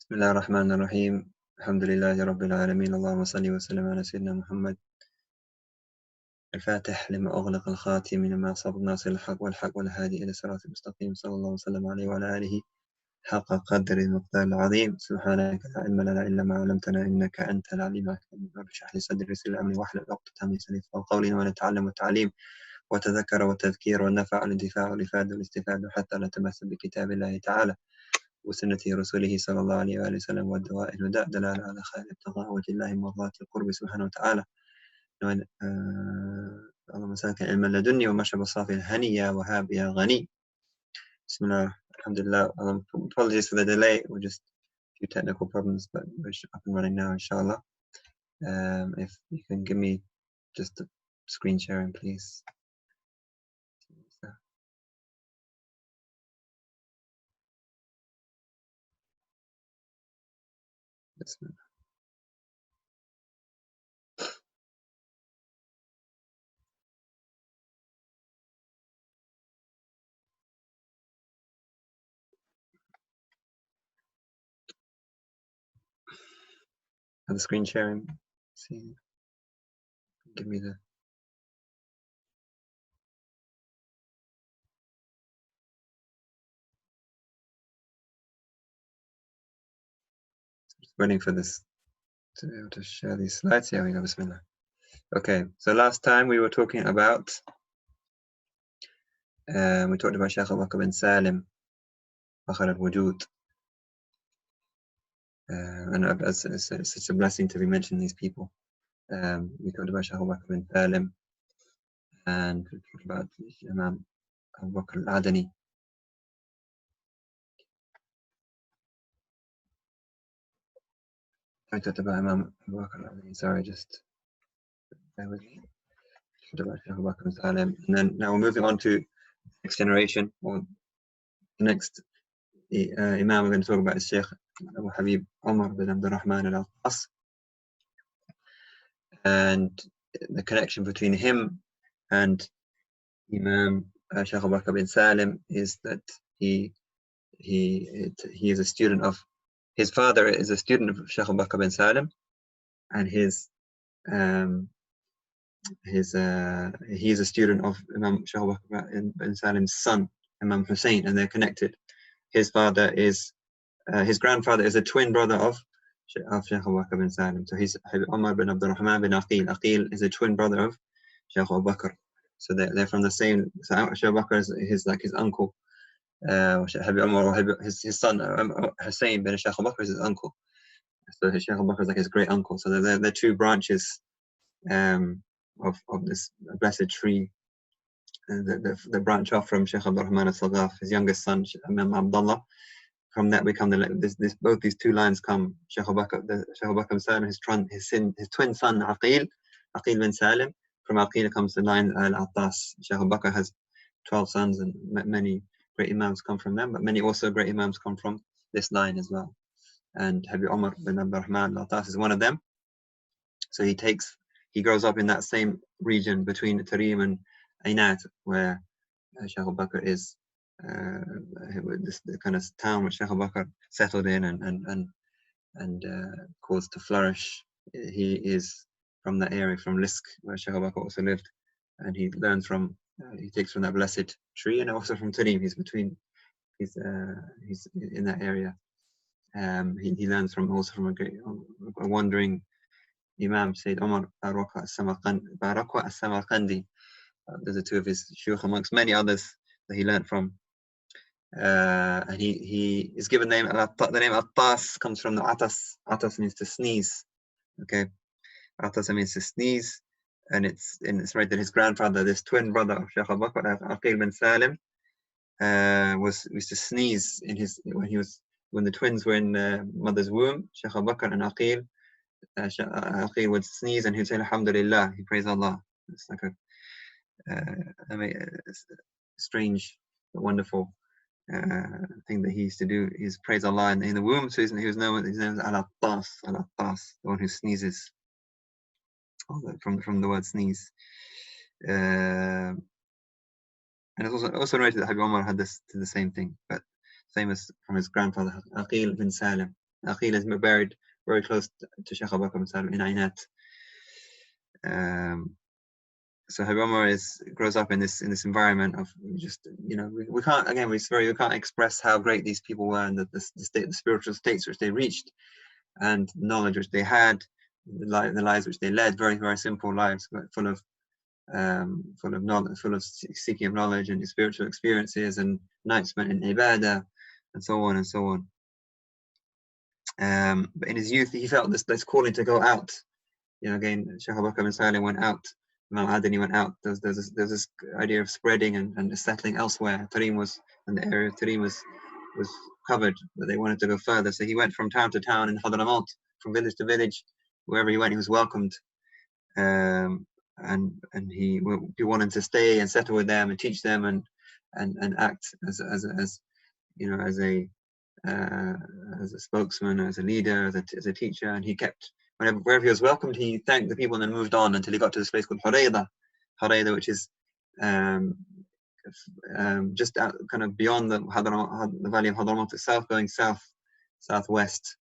بسم الله الرحمن الرحيم. الحمد لله رب العالمين. اللهم صل وسلم على سيدنا محمد الفاتح لما أغلق الخاتم لما صاب ناصر الحق والحق والهادي إلى صراط المستقيم صلى الله وسلم عليه وعلى آله حق قدر المقدار العظيم. سبحانك لا علم لنا إلا ما علمتنا إنك أنت العليم الحكيم. رب اشرح لي صدري ويسر لي أمري واحلل عقدة من لساني يفقهوا قولي. ونتعلم والتعليم وتذكر والتذكير والنفع والانتفاع والإفادة والاستفادة حتى نتمسك بكتاب الله تعالى وسنة رسوله صلى الله عليه وآله وسلم والدواء الهدى دلالة على خير ابتغاء وجه الله مرضات القرب سبحانه وتعالى. اللهم مساك علما لدني ومشرب الصافي الهني يا وهاب يا غني. بسم الله. Alhamdulillah. Apologies for the delay. We're just a few technical problems, but we're up and running now, inshallah. If you can give me just the screen sharing, please. Bismillah. Have the screen sharing. See, give me the. Just waiting for this to be able to share these slides. Here we go. Bismillah. Okay, so last time we were talking about we talked about Shaykh Abu Bakr bin Salim, Fakhr al-Wujud. And it's such a blessing to be mentioning these people. We talked about Shaykh Abu Bakr bin Salim, and we talked about Imam Abu Bakr al-Adani. I talked about Imam Abu Bakr al-Adani. Sorry, just bear with me. We talked about Shaykh Abu Bakr bin Salim, and then now we're moving on to next generation, or the next Imam we're going to talk about is Sheikh Abu Habib Umar bin Abd al-Rahman al-Attas. And the connection between him and Imam Shaykh Abu Bakr bin Salim is that he is a student of, his father is a student of Shaykh Abu Bakr bin Salim, and he is a student of Imam Shaykh Abu Bakr bin Salim's son, Imam Hussein, and they're connected. His father is, his grandfather is a twin brother of Shaykh Abu Bakr bin Salim. So he's Habib Umar bin al-Rahman bin Aqil. Aqil is a twin brother of Shaykh Abu Bakr. So they're from the same. So Shaykh Abu Bakr is like his uncle. Habib Umar, or his son Hussein bin Shaykh Abu Bakr is his uncle. So Shaykh Abu Bakr is like his great uncle. So they're two branches of this blessed tree that branch off from Shaykh Abdul Rahman al-Saghaf, his youngest son, Imam Abdullah. From that we come both these two lines come. Shaykh Abu Bakr bin Salim, his twin son Aqil bin Salim. From Aqil comes the line al-Attas. Shaykh Abu Bakr has 12 sons, and many great Imams come from them, but many also great Imams come from this line as well. And Habib Umar bin Abd al-Rahman al-Attas is one of them. So he grows up in that same region between Tarim and Ainat, where Shaykh Abu Bakr is. The kind of town which Shaykh Abu Bakr settled in and caused to flourish. He is from that area, from Lisk, where Shaykh Abu Bakr also lived, and he learns from, he takes from that blessed tree, and also from Tarim. He's in that area. He learns also from a wandering Imam, Sayyid Umar Barakwa as-Samarqandi. Those are two of his shuyukh amongst many others that he learned from. And he is given the name al-Attas comes from the Attas. Attas means to sneeze. Okay, Attas means to sneeze, and it's right that his grandfather, this twin brother of Shaykh Abu Bakr, Aqil bin Salim, used to sneeze when the twins were in mother's womb. Shaykh Abu Bakr and Aqil, Aqil would sneeze and he'd say Alhamdulillah, he praised Allah. It's like a strange but wonderful thing that he used to do, is praise Allah in the womb. So he was known as al-Attas, the one who sneezes, from the word sneeze. And it's also noted that Habib Umar had the same thing, but same as from his grandfather Aqil bin Salim. Aqil is buried very close to Sheikh Abu Bakr bin Salim in Aynat. So Habib Umar grows up in this environment of just, you know, we can't, again, we can't express how great these people were, and the spiritual states which they reached, and knowledge which they had, the lives which they led, very, very simple lives, but full of knowledge, full of seeking of knowledge and spiritual experiences, and nights spent in ibadah, and so on and so on. But in his youth, he felt this calling to go out. You know, again, Sheikh Abu Bakr bin Salim went out, Imam Adani went out. There's this idea of spreading and settling elsewhere. Tarim was, and the area of Tarim was covered, but they wanted to go further. So he went from town to town in Hadramawt, from village to village. Wherever he went, he was welcomed. And he wanted to stay and settle with them and teach them and act as you know, as a spokesman, as a leader, as a teacher. And he kept, wherever he was welcomed, he thanked the people and then moved on until he got to this place called Hurayda, which is just out, kind of beyond the valley of Hadramawt itself, going southwest.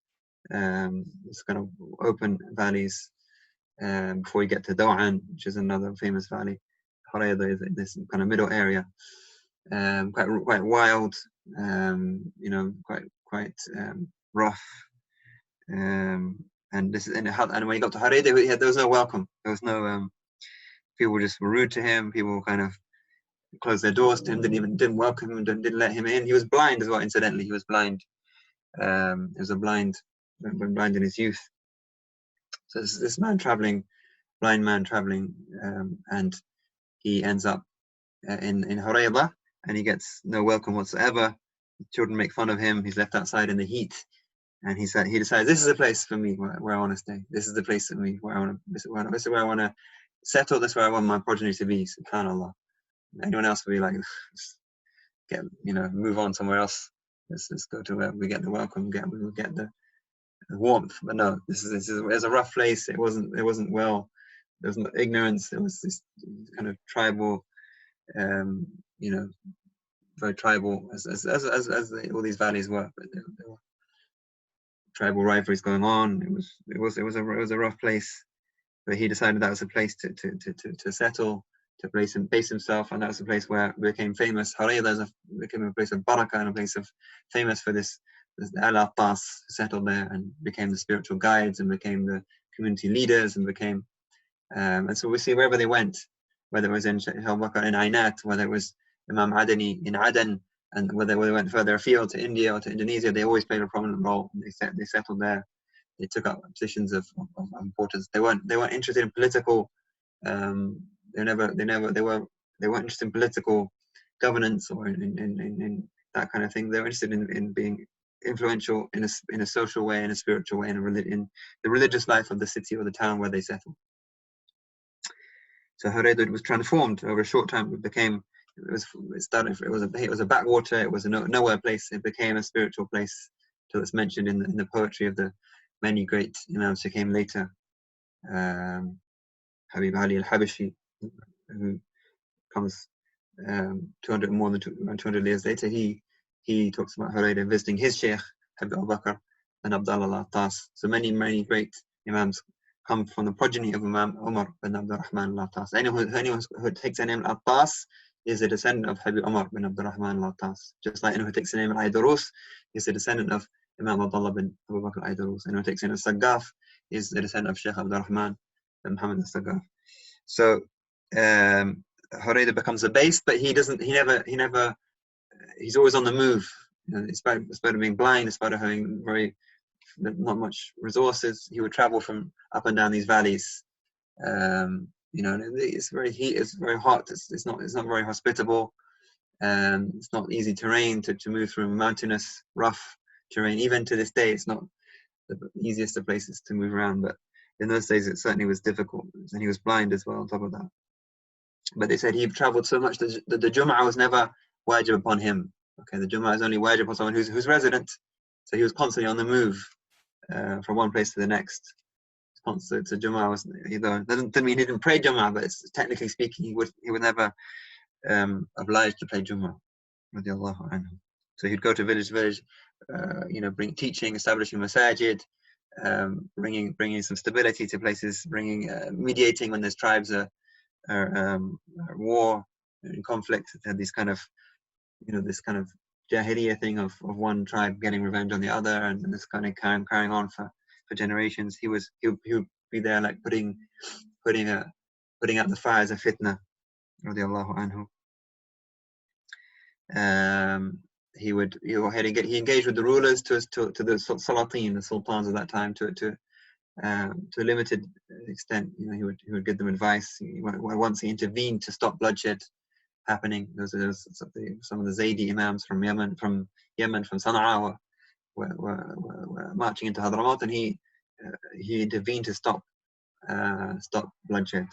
It's kind of open valleys before you get to Daw'an, which is another famous valley. Hurayda is in this kind of middle area, quite wild, you know, quite rough. And when he got to Hurayda, there was no welcome. There was no people just were rude to him. People kind of closed their doors to him, didn't welcome him, didn't let him in. He was blind as well. Incidentally, he was blind. He was blind in his youth. So this blind man traveling, and he ends up in Hurayda, and he gets no welcome whatsoever. The children make fun of him. He's left outside in the heat. And he decides, this is a place for me where I want to stay. This is the place for me where I want to. This is where I want to settle. This is where I want my progeny to be. Subhanallah. Anyone else would be like, move on somewhere else. Let's go to where we get the welcome. We get the warmth. But no, it's a rough place. It wasn't well. There was no ignorance. There was this kind of tribal, very tribal as all these valleys were. But there were tribal rivalries going on. It was a rough place, but he decided that was a place to settle, to base himself, and that was a place where it became famous. Hurayda became a place of barakah and a place of famous for this al-Attas settled there and became the spiritual guides and became the community leaders and became and so we see wherever they went, whether it was in Sheikh Abu Bakr in Aynat, whether it was Imam Adani in Aden, and whether they went further afield to India or to Indonesia, they always played a prominent role. They settled there. They took up positions of importance. They weren't interested in political. They weren't interested in political governance or in that kind of thing. They were interested in being influential in a social way, in a spiritual way, in the religious life of the city or the town where they settled. So Hurayda was transformed over a short time. It was a backwater. It was a nowhere place. It became a spiritual place, till it's mentioned in the poetry of the many great Imams who came later. Habib Ali al-Habashi, who comes around 200 years later, he talks about Hurayda visiting his Sheikh Habib Bakr and Abdullah al-Attas. So many great Imams come from the progeny of Imam Umar bin Abd al-Attas. Anyone who takes the name al-Attas is a descendant of Habib Umar bin Abd al-Attas. Just like anyone who takes the name al-Aidarus is a descendant of Imam Abdullah bin Abu Bakr al-Aidarus. Anyone who takes the name al-Saggaf is a descendant of Sheikh al-Rahman bin Muhammad al-Saggaf. So Hurayda becomes a base, but he's always on the move. In spite of being blind, in spite of having not much resources, he would travel from up and down these valleys. It's very hot. It's not very hospitable. It's not easy terrain to move through mountainous, rough terrain. Even to this day, it's not the easiest of places to move around. But in those days, it certainly was difficult, and he was blind as well on top of that. But they said he traveled so much that the Jum'ah was never wajib upon him. Okay, the Jum'ah is only wajib upon someone who's resident. So he was constantly on the move from one place to the next. So Jum'ah was doesn't mean he didn't pray Jum'ah, but technically speaking, he would never obliged to pray Jum'ah. So he'd go to village to village, teaching, establishing masajid, bringing some stability to places, mediating when there's tribes are war, in conflict. It had these kind of, this kind of jahiliyyah thing of one tribe getting revenge on the other, and this kind of carrying on for generations. He would be there, like putting out the fires of fitna, radiallahu anhu. He engaged with the rulers to the Salatin, the sultans of that time, to a limited extent. He would give them advice. Once he intervened to stop bloodshed happening. There was some of the Zaydi Imams from Yemen, from Sana'a, were marching into Hadramawt, and he intervened to stop bloodshed.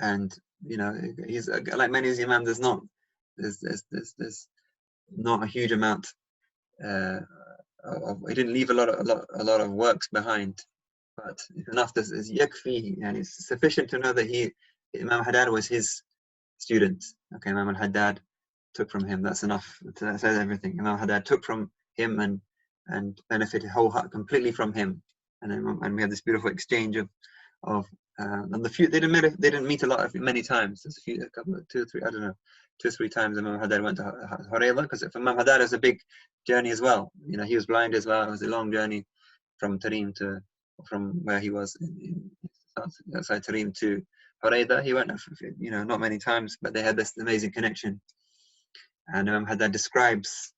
And he's like many of the Imams. There's not a huge amount. He didn't leave a lot of works behind, but enough. This is yakfi, and it's sufficient to know that Imam Haddad was his student. Okay, Imam al-Haddad took from him. That's enough. That says everything. Imam Haddad took from him and benefited completely from him. And we had this beautiful exchange of and they didn't meet many times. There's two or three times Imam Haddad went to Hurayla, because Imam Haddad is a big journey as well. He was blind as well. It was a long journey from Tarim from where he was outside Tarim to Hurayla. He went, not many times, but they had this amazing connection. And Imam Haddad describes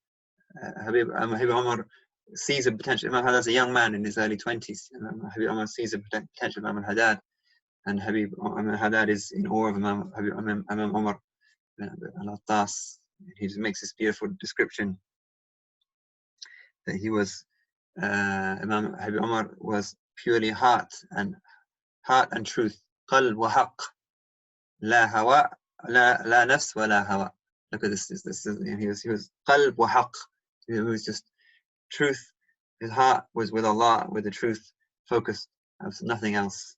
Habib Umar sees a potential. Imam Haddad is a young man in his early 20s. Habib Umar sees a potential Imam Haddad, and Habib Haddad is in awe of Imam Umar al-Attas. He just makes this beautiful description that he was Imam Habib Umar was purely heart and truth. Qalb wa haqq, la hawa, la nafs wa la hawa. Look at this. He was qalb wa haqq. He was just truth. His heart was with Allah, with the truth, focused. Nothing else.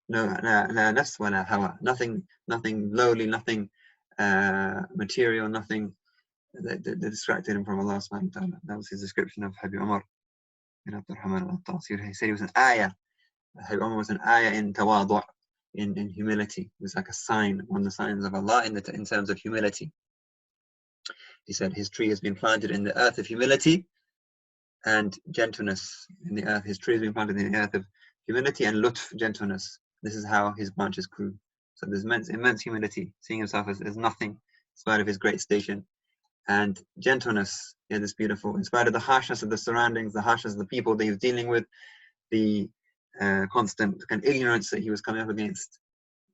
No, la nafs wa la hawa. Nothing lowly, nothing material, nothing that distracted him from Allah subhanahu wa ta'ala. That was his description of Habib Umar bin Abd al-Rahman al-Attas. He said he was an ayah. Habib Umar was an ayah in tawadu', in humility. It was like a sign, one of the signs of Allah in terms of humility. He said his tree has been planted in the earth of humility and gentleness. In the earth, his tree has been planted in the earth of humility and lutf, gentleness. This is how his branches grew. So there's immense humility, seeing himself as nothing, in spite of his great station, and gentleness. This beautiful, in spite of the harshness of the surroundings, the harshness of the people that he was dealing with, the constant kind of ignorance that he was coming up against.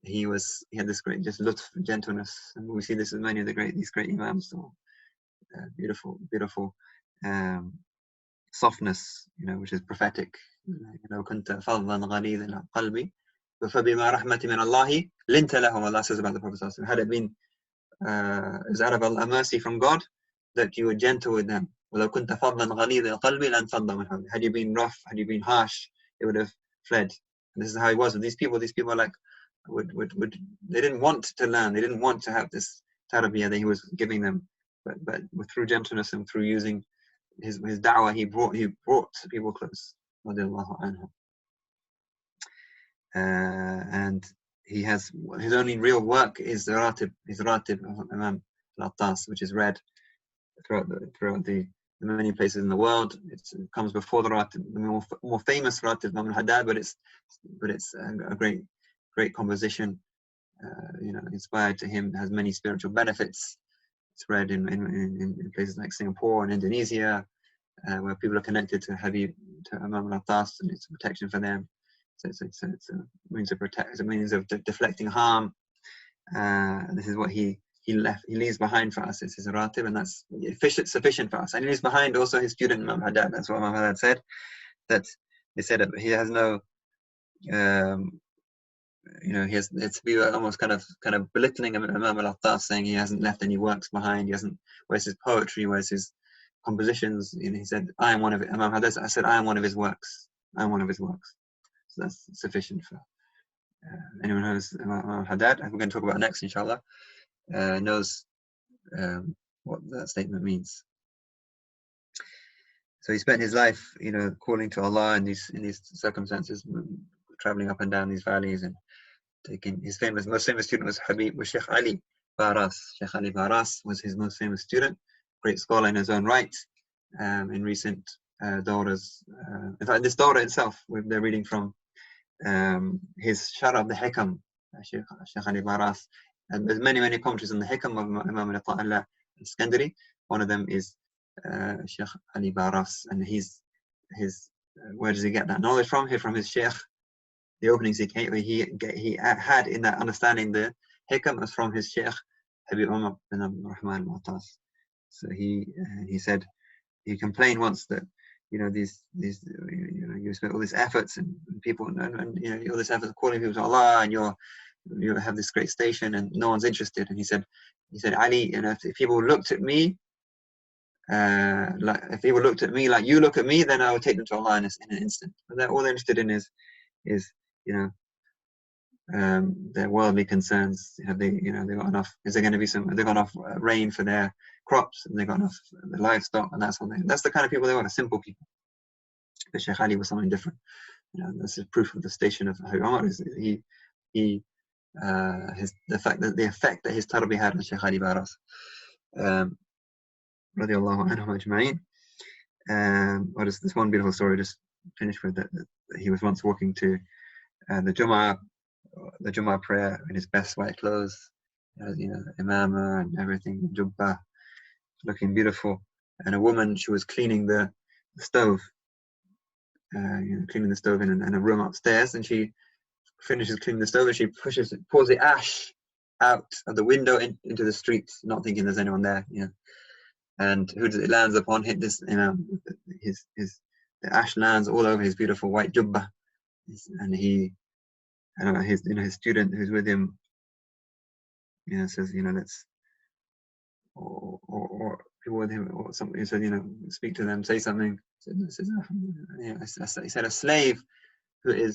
He had this great just lutf, gentleness, and we see this with many of these great Imams. So, beautiful softness, which is prophetic. كنت فظا غليظ القلب فبما رحمة من الله لنت لهم. Allah says about the Prophet, had it been is out of a mercy from God that you were gentle with them. ولو كنت فظا غليظ القلب لانفضوا من حولك. Had you been rough, had you been harsh, it would have fled. And this is how he was with these people. These people they didn't want to learn. They didn't want to have this tarbiyah that he was giving them. But through gentleness and through using his da'wah, he brought people close. And he has his only real work is his ratib of Imam al-Attas, which is read throughout the many places in the world. It comes before the ratib, the more famous ratib of Imam al-Haddad, but it's a great composition. Inspired to him, has many spiritual benefits. It's read in places like Singapore and Indonesia, where people are connected to Imam al-Attas, and it's a protection for them. So it's a means of it's a means of deflecting harm. This is what he leaves behind for us. It's his ratib, and that's sufficient for us. And he leaves behind also his student Imam Haddad. That's what Imam Haddad said. That they said that he has no. It's be almost kind of belittling Imam al-Attas, saying he hasn't left any works behind. He hasn't. Where's his poetry? Where's his compositions? He said, "I am one of it." Imam Haddad said, "I am one of his works. I am one of his works." So that's sufficient for Anyone who knows Imam al-Haddad, we're going to talk about next, inshallah, knows what that statement means. So he spent his life, calling to Allah in these circumstances, traveling up and down these valleys, and taking his most famous student was Sheikh Ali Baras. Sheikh Ali Baras was his most famous student, great scholar in his own right. In recent dauras, in fact, this dawra itself, they're reading from his Shara of the Hikam, Sheikh Ali Baras. And there's many commentaries on the Hikam of Imam al-Iskandari. One of them is Sheikh Ali Baras, and where does he get that knowledge from? Here, from his Sheikh. The openings he had in that understanding the Hikam was from his Sheikh Habib Umar bin al-Rahman al-Attas. So he said, he complained once that you spent all these efforts and people and all this effort calling people to Allah, and you have this great station and no one's interested. And he said Ali, if people looked at me like you look at me, then I would take them to Allah in an instant. But all they're interested in is their worldly concerns. Have they got enough? Is there going to be have they got enough rain for their crops? And they got enough livestock? And that's the kind of people they want, simple people. But Sheikh Ali was something different. This is proof of the station of Habib Umar. Is the effect that his tarbiyah had on Sheikh Ali Baras. Radiallahu anhum ajma'in. What is this one beautiful story? Just finish with that. He was once walking to the Jum'ah prayer in his best white clothes, imama and everything, jubba, looking beautiful. And a woman, she was cleaning the stove, cleaning the stove in a room upstairs, and she finishes cleaning the stove and she pours the ash out of the window into the street, not thinking there's anyone there. And who does it lands upon? Hit this, the ash lands all over his beautiful white jubba, and his student who's with him, says, let's, or people with him, or something. He said, speak to them, say something. He said, a slave who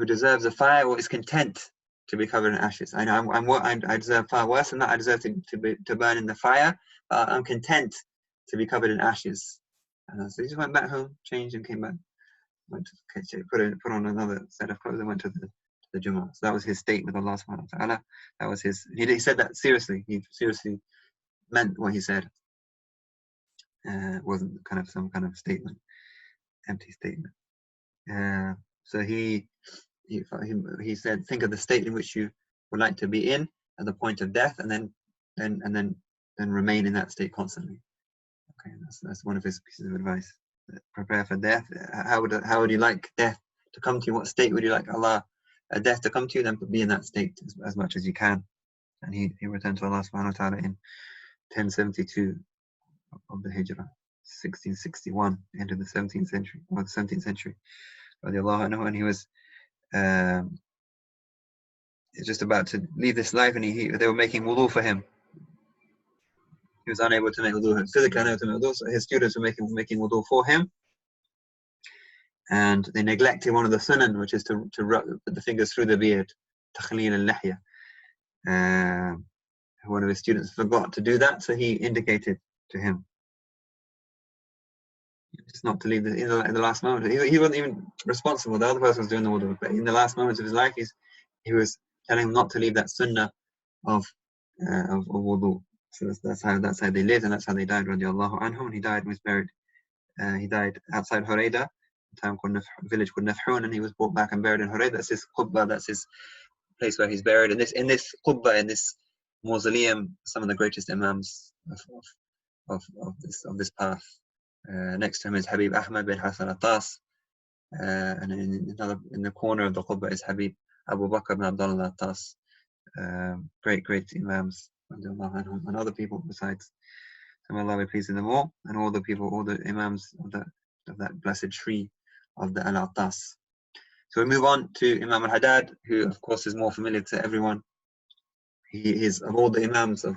deserves a fire or is content to be covered in ashes. I know I deserve far worse than that. I deserve to burn in the fire. I'm content to be covered in ashes. And so he just went back home, changed, and came back. Went to put on another set of clothes and went to the Jummah. So that was his state with Allah subhanahu wa ta'ala. That was his. He said that seriously. He seriously meant what he said. It wasn't kind of some kind of statement, empty statement. So he said, think of the state in which you would like to be in at the point of death, and then remain in that state constantly. Okay, that's one of his pieces of advice. Prepare for death. How would you like death to come to you? What state would you like death to come to you? Then be in that state as much as you can. And he returned to Allah subhanahu wa ta'ala in 1072 of the Hijrah, 1661, into the 17th century, or the 17th century. And he was just about to leave this life, and they were making wudu for him. He was unable to make wudu, physically unable to make wudu, so his students were making wudu for him. And they neglected one of the sunan, which is to put the fingers through the beard, takhleel al-lihya. One of his students forgot to do that, so he indicated to him just not to leave in the last moment. He wasn't even responsible. The other person was doing the wudu, but in the last moments of his life, he was telling him not to leave that sunnah of wudu. So that's how they lived, and that's how they died. Radiallahu anhum. And he died and was buried. He died outside Hurayda, a village called Nafhun, and he was brought back and buried in Hurayda. That's his qubba. That's his place where he's buried. In this qubba, in this mausoleum, some of the greatest imams of this path. Next to him is Habib Ahmad bin Hassan al-Attas, and in the corner of the qubba is Habib Abu Bakr bin Abdullah al-Attas. Great imams, and other people besides. May Allah be pleased with them all, and all the imams of that blessed tree of the al-Attas. So we move on to Imam al-Haddad, who of course is more familiar to everyone. He is, of all the imams of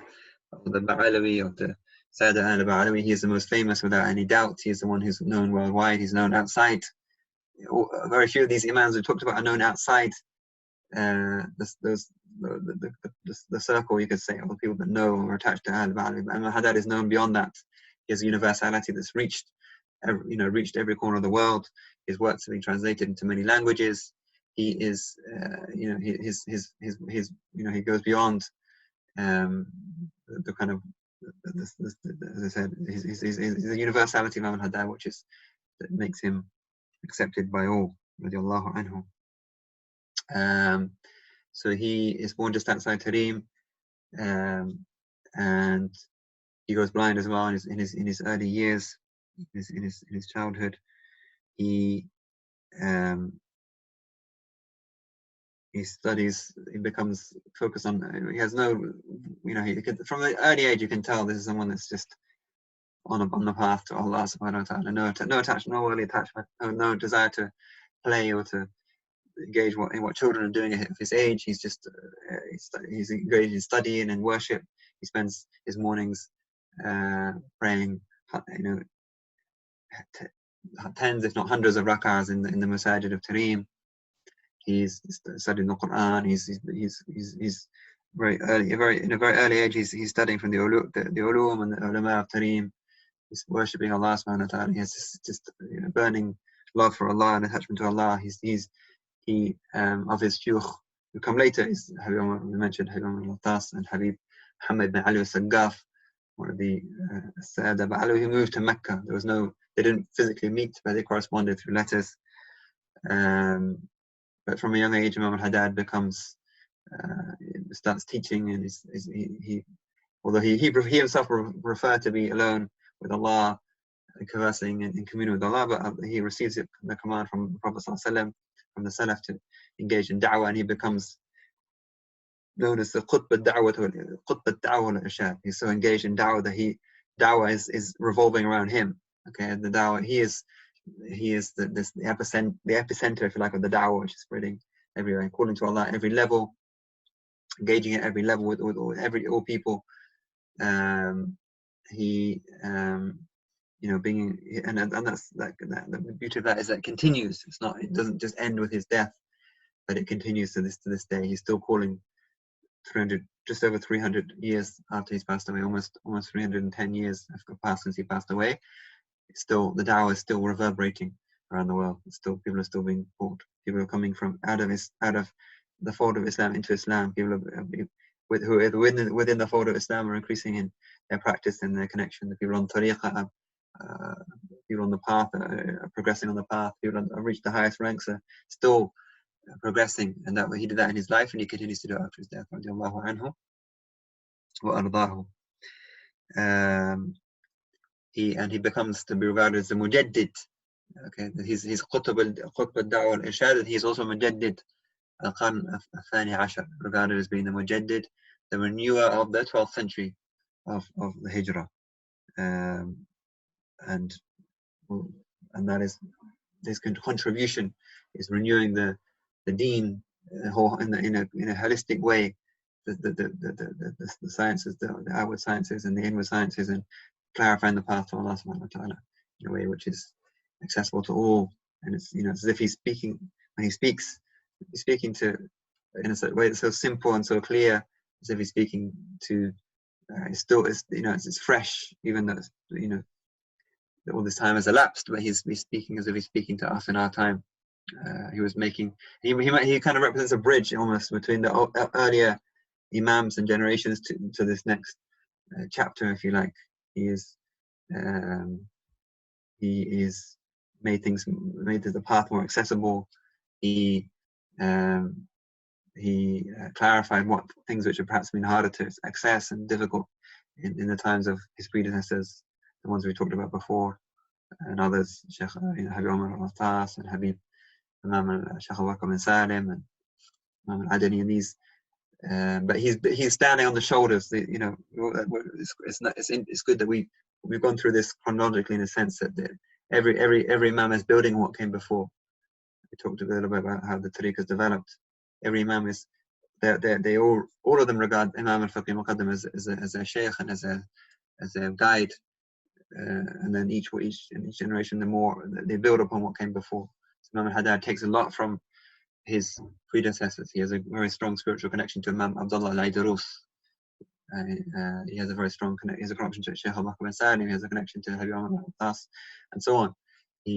the Ba'alawi, of the Sada al-Ba'alawi, he is the most famous without any doubt. He is the one who's known worldwide. He's known outside. Very few of these imams we talked about are known outside the circle, you could say, of the people that know or are attached to al-Ba'al. Imam al-Haddad is known beyond that. He has a universality that's reached every corner of the world. His works have been translated into many languages. He is, he goes beyond the kind of, as I said, he's the universality of Imam al-Haddad, that makes him accepted by all. Radiallahu anhu. So he is born just outside Tarim, and he goes blind as well in his early years, in his childhood. He studies. He becomes focused on. He has no, from the early age you can tell this is someone that's just on the path to Allah subhanahu wa ta'ala. No attachment, no early attachment, no desire to play or to engage in what children are doing at his age. He's just he's engaged in studying and worship. He spends his mornings praying, tens if not hundreds of rak'ahs in the masajid of Tarim. He's studying the Quran. He's very early, in a very early age. He's studying from the ulum and the ulama of Tarim. He's worshipping Allah subhanahu wa ta'ala. He has just burning love for Allah and attachment to Allah. He of his shuyukh who come later is Habib Umar, we mentioned Habib Umar bin Abd and Habib Muhammad bin Ali al-Saggaf, one of the Sada, but Ali who moved to Mecca. They didn't physically meet, but they corresponded through letters. But from a young age, Imam al-Haddad starts teaching, and although he himself referred to be alone with Allah, conversing and communing with Allah, but he receives the command from the Prophet ﷺ, from the Salaf, to engage in da'wah, and he becomes known as the Qutb al-Da'wah al-Irshad. He's so engaged in da'wah that da'wah is revolving around him. Okay, the da'wah, he is the epicenter, if you like, of the da'wah, which is spreading everywhere, calling to Allah at every level, engaging at every level with all people. Being, and that's the beauty of that is that it continues. It doesn't just end with his death, but it continues to this day. He's still calling just over 300 years after he's passed away, almost 310 years have passed since he passed away. The da'wah is still reverberating around the world. People are still being called. People are coming from out of the fold of Islam into Islam. People who are within the fold of Islam are increasing in their practice and their connection. The people on tariqah, people on the path are progressing on the path. People who have reached the highest ranks are still progressing, and that he did that in his life, and he continues to do it after his death. Radiallahu anhu wa ardahu. He becomes to be regarded as the mujaddid. Okay, he's Qutb al-Da'wah al-Irshad. He's also mujaddid al-Qarn al-Thani Ashar, regarded as being the mujaddid, the renewer of the 12th century of the Hijrah, and that is his contribution is renewing the deen in a holistic way, the sciences, the outward sciences and the inward sciences, and clarifying the path to Allah subhanahu wa ta'ala in a way which is accessible to all. And it's as if he's speaking, when he speaks, he's speaking to in a way that's so simple and so clear, as if he's speaking to it's fresh, even though all this time has elapsed, but he's speaking as if he's speaking to us in our time. He kind of represents a bridge almost between the earlier Imams and generations to this next chapter, if you like. He made the path more accessible. He clarified what things which have perhaps been harder to access and difficult in the times of his predecessors, the ones we talked about before, and others, Sheikh Habib Umar bin Abd and Habib Imam Sheikh al-Wakam bin Salim and Imam al-Adani, and these. But he's standing on the shoulders. It's good that we've gone through this chronologically, in a sense that every Imam is building on what came before. We talked a little bit about how the tariq has developed. Every Imam is they all of them regard Imam al-Faqih Muqaddam as a sheikh and as a guide, and then each generation, the more they build upon what came before. So Imam al-Haddad takes a lot from his predecessors. He has a very strong spiritual connection to Imam Abdullah al-Aidarus. He has a very strong connection. He has a connection to Sheikh Abubakr bin Salim. He has a connection to Habib Umar bin Abd, and so on. He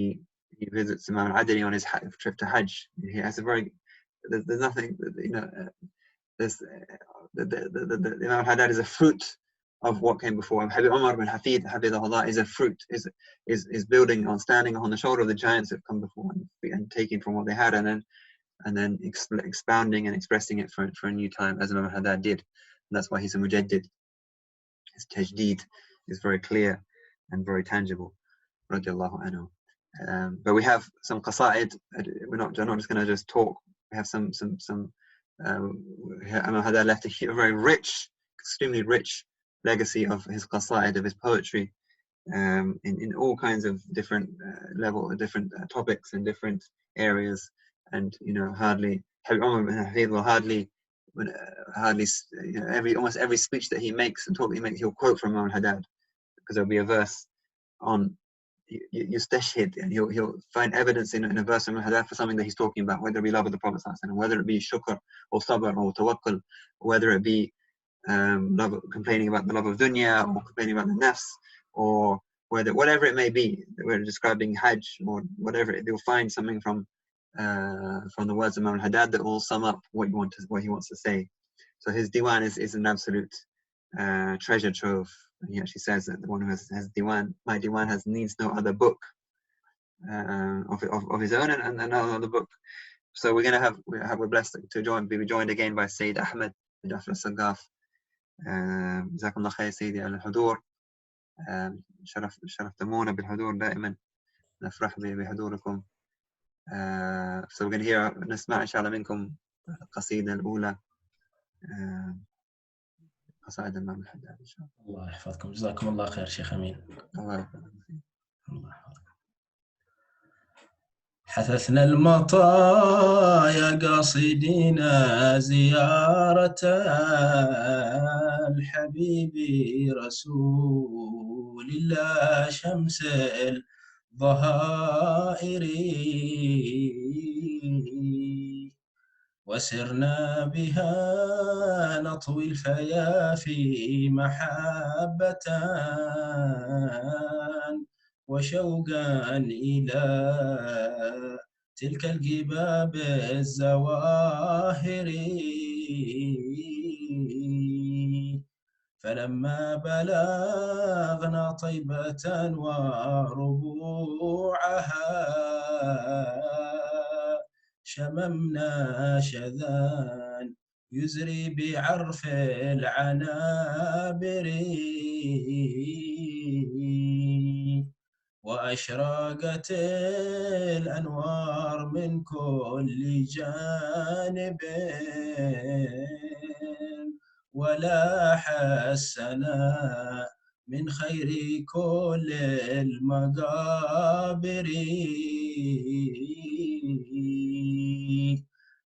visits Imam al-Adili on his trip to Hajj. He has a very there's nothing, you know. The Imam al-Haddad is a fruit of what came before him. Habib Umar bin Hafid, Habibullah, is a fruit, is building on, standing on the shoulder of the giants that come before him, and taking from what they had, and then expounding and expressing it for a new time, as Imam al-Haddad did. And that's why he's a mujaddid. His tajdeed is very clear and very tangible. Radiallahu anhu. But we have some qasa'id. We're not just going to just talk. We have some Imam al-Haddad left a very rich, extremely rich legacy of his qasa'id, of his poetry, in all kinds of different different topics and different areas. And you know, hardly Habib Umar bin Hafid will hardly you know, almost every speech that he makes and talk that he makes, he'll quote from Imam al-Haddad, because there'll be a verse on yustashhid, and he'll find evidence in a verse from al-Haddad for something that he's talking about, whether it be love of the Prophet, whether it be shukr or sabr or tawakkul, whether it be complaining about the love of dunya, or complaining about the nafs, or whatever it may be, that we're describing Hajj or whatever, they'll find something from the words of Imam al-Haddad that will sum up what he wants to say. So his diwan is an absolute treasure trove. He actually says that the one who has diwan, my diwan needs no other book of his own, and no other book. So we're blessed to be joined again by Sayyid Ahmed bin Jafar al-Sagaf. جزاكم الله خير سيدي على الحضور. شرفتمونا بالحضور دائما، نفرح بحضوركم. So we're going to hear نسمع إن شاء الله منكم القصيدة الأولى، قصائد الإمام الحداد إن شاء الله. الله يحفظكم، جزاكم الله خير شيخ أمين. الله يحفظكم. حثثنا المطايا قاصدين زيارة الحبيب رسول الله شمس الظهائر، وسرنا بها نطوي الفيافي محبة وشوقا إلى تلك الجباب الزواهر. فلما بلغنا طيبة وربوعها شممنا شذان يزري بعرف العنابر، وأشرقت الأنوار من كل جانب، ولاح السناء من خير كل المقابر.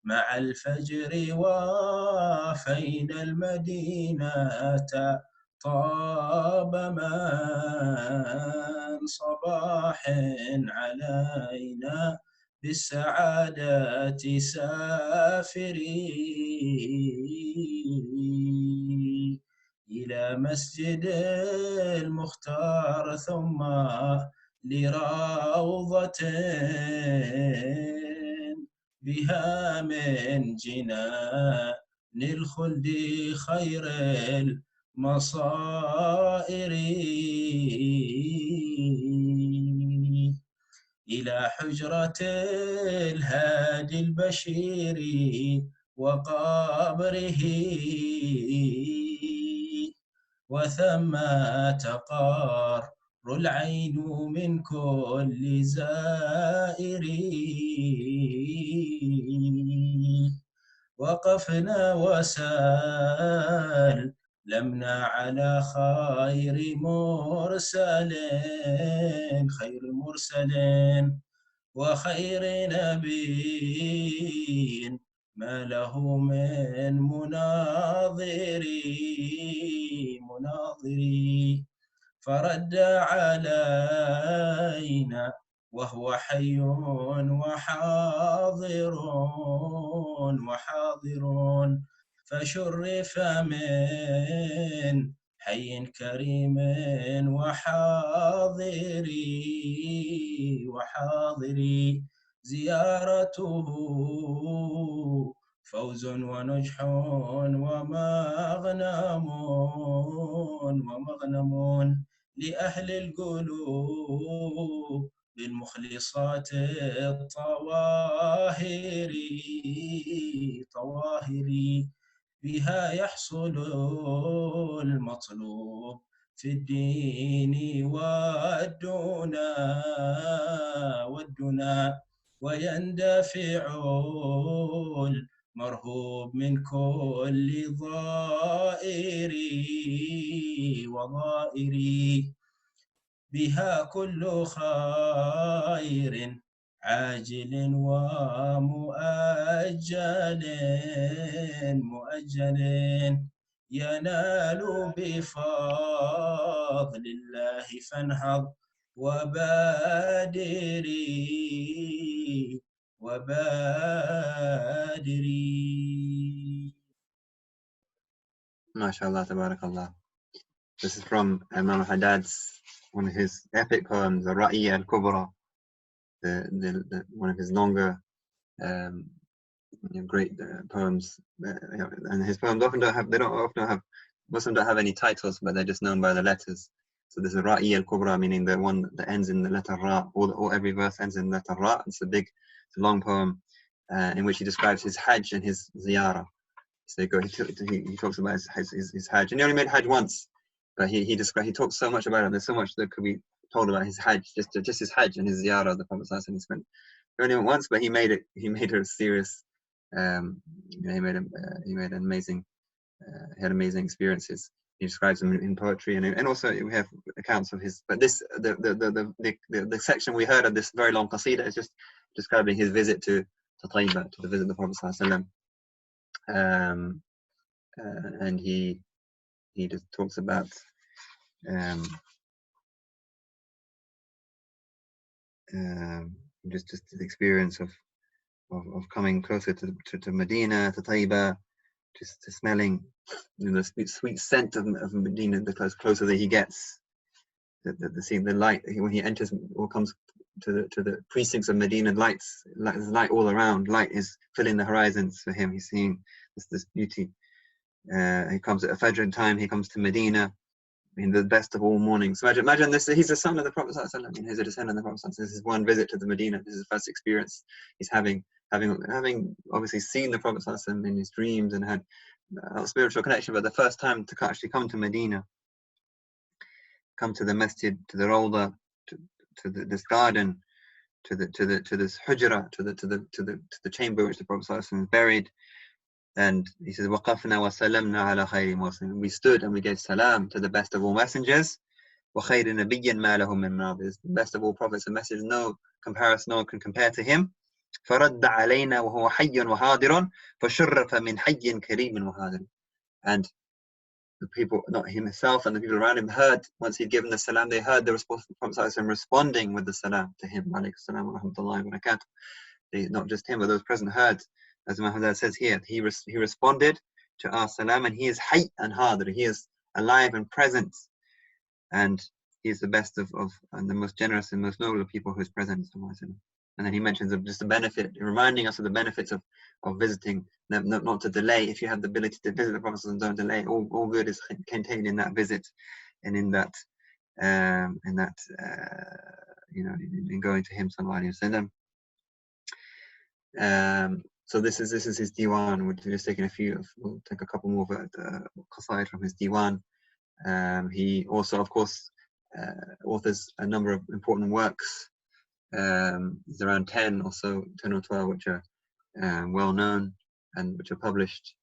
مع الفجر وافينا المدينة طاب من صباح علينا بالسعادة سافري، إلى مسجد المختار ثم لروضة بها من جنان الخلد خير المصائر، إلى حجرة الهادي البشير وقبره، وثم تقار العين من كل زائر. وقفنا وسلمنا على خير مرسل وخير نبي ما له من مناظري، فرد علينا وهو حي وحاضر فشرف من حي كريم وحاضري زيارته فوز ونجح ومغنم لأهل القلوب بالمخلصات طواهر بها يحصل المطلوب في الدين والدنا ويندفع المرهوب من كل وضائر بها كل خير عاجل ومؤجل ينال بفضل الله فانهض وبادري MashaAllah, tabarakallah. This is from Imam al-Haddad's, one of his epic poems, al-Ra'i al-Kubra, one of his longer, great poems. And his poems often don't have, most of them don't have any titles, but they're just known by the letters. So this is Ra'i al-Kubra, meaning the one that ends in the letter Ra, or every verse ends in the letter Ra. It's a long poem in which he describes his Hajj and his Ziyarah. So he talks about his Hajj, and he only made Hajj once, but he talks so much about it. There's so much that could be told about his Hajj, just his Hajj and his Ziyarah of the Prophet ﷺ. He only went once, but he made it a serious. He made an amazing. He had amazing experiences. He describes them in poetry, and also we have accounts of his. But this the section we heard of this very long qasida is just describing his visit to Tayyiba, to visit the Prophet ﷺ. And he just talks about just the experience of coming closer to Medina, to Tayyiba, just to smelling the sweet scent of Medina. The closer that he gets, the light when he enters or comes to the precincts of Medina, there's light all around. Light is filling the horizons for him. He's seeing this beauty. He comes at Fajr time. He comes to Medina in the best of all mornings. So imagine this. He's a son of the Prophet ﷺ. He's a descendant of the Prophet ﷺ. This is one visit to the Medina. This is the first experience he's having obviously seen the Prophet ﷺ in his dreams and had a spiritual connection. But the first time to actually come to Medina, come to the masjid, to the Rawda, to this garden, to this hujra, to the chamber which the Prophet ﷺ is buried. And he says, وَقَفْنَا وَسَلَمْنَا عَلَى خَيْرِ مُرْسَلٍ. We stood and we gave salam to the best of all messengers. وَخَيْرِ نَبِيٍّ مَا لَهُ مِنْ مَاضٍ. The best of all prophets and messengers, no comparison, no one can compare to him. فَرَدَّ عَلَيْنَا وَهُوَ حَيٌّ وَحَاضِرٌ فَشُرَّفَ مِنْ حَيٍّ كَرِيمٍ وَحَاضِرٍ. And the people, not himself and the people around him, heard, once he'd given the salam, they heard the Prophet ﷺ responding with the salam to him. Alaykum salam wa rahmatullahi wa barakatuh. Not just him, but those present heard. As Muhammad says here, he responded to our salam, and he is hayy and hadir. He is alive and present, and he is the best of and the most generous and most noble of people who is present. And then he mentions just the benefit, reminding us of the benefits of visiting, not to delay. If you have the ability to visit the Prophet, don't delay. All good is contained in that visit, and in going to him, sallallahu alaihi wasallam. So this is his diwan. We're just taking we'll take a couple more qasaid from his diwan. He also, of course, authors a number of important works. There's around 10 or 12, which are well known and which are published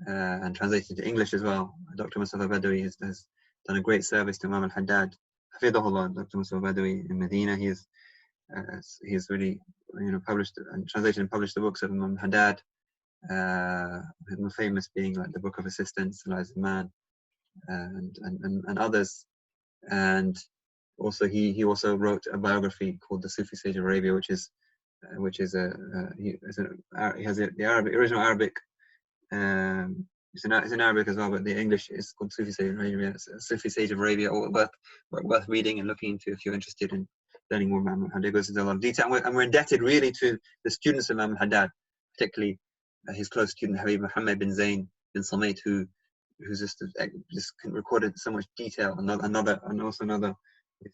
and translated into English as well. Dr. Mustafa Badawi has done a great service to Imam al-Haddad. Hafidhahullah, Dr. Mustafa Badawi in Medina. He has really published and translated and published the books of Imam al-Haddad, the most famous being like the Book of Assistance, al-Man, and others. And also he also wrote a biography called The Sufi Sage of Arabia, which is he has the original Arabic. It's in Arabic as well, but the English is called Sufi Sage of Arabia. It's Sufi Sage of Arabia, worth reading and looking into if you're interested in learning more about Imam Haddad. It goes into a lot of detail, and we're indebted really to the students of Imam Haddad, particularly his close student Habib Umar bin Abd, who's just recorded so much detail. And also another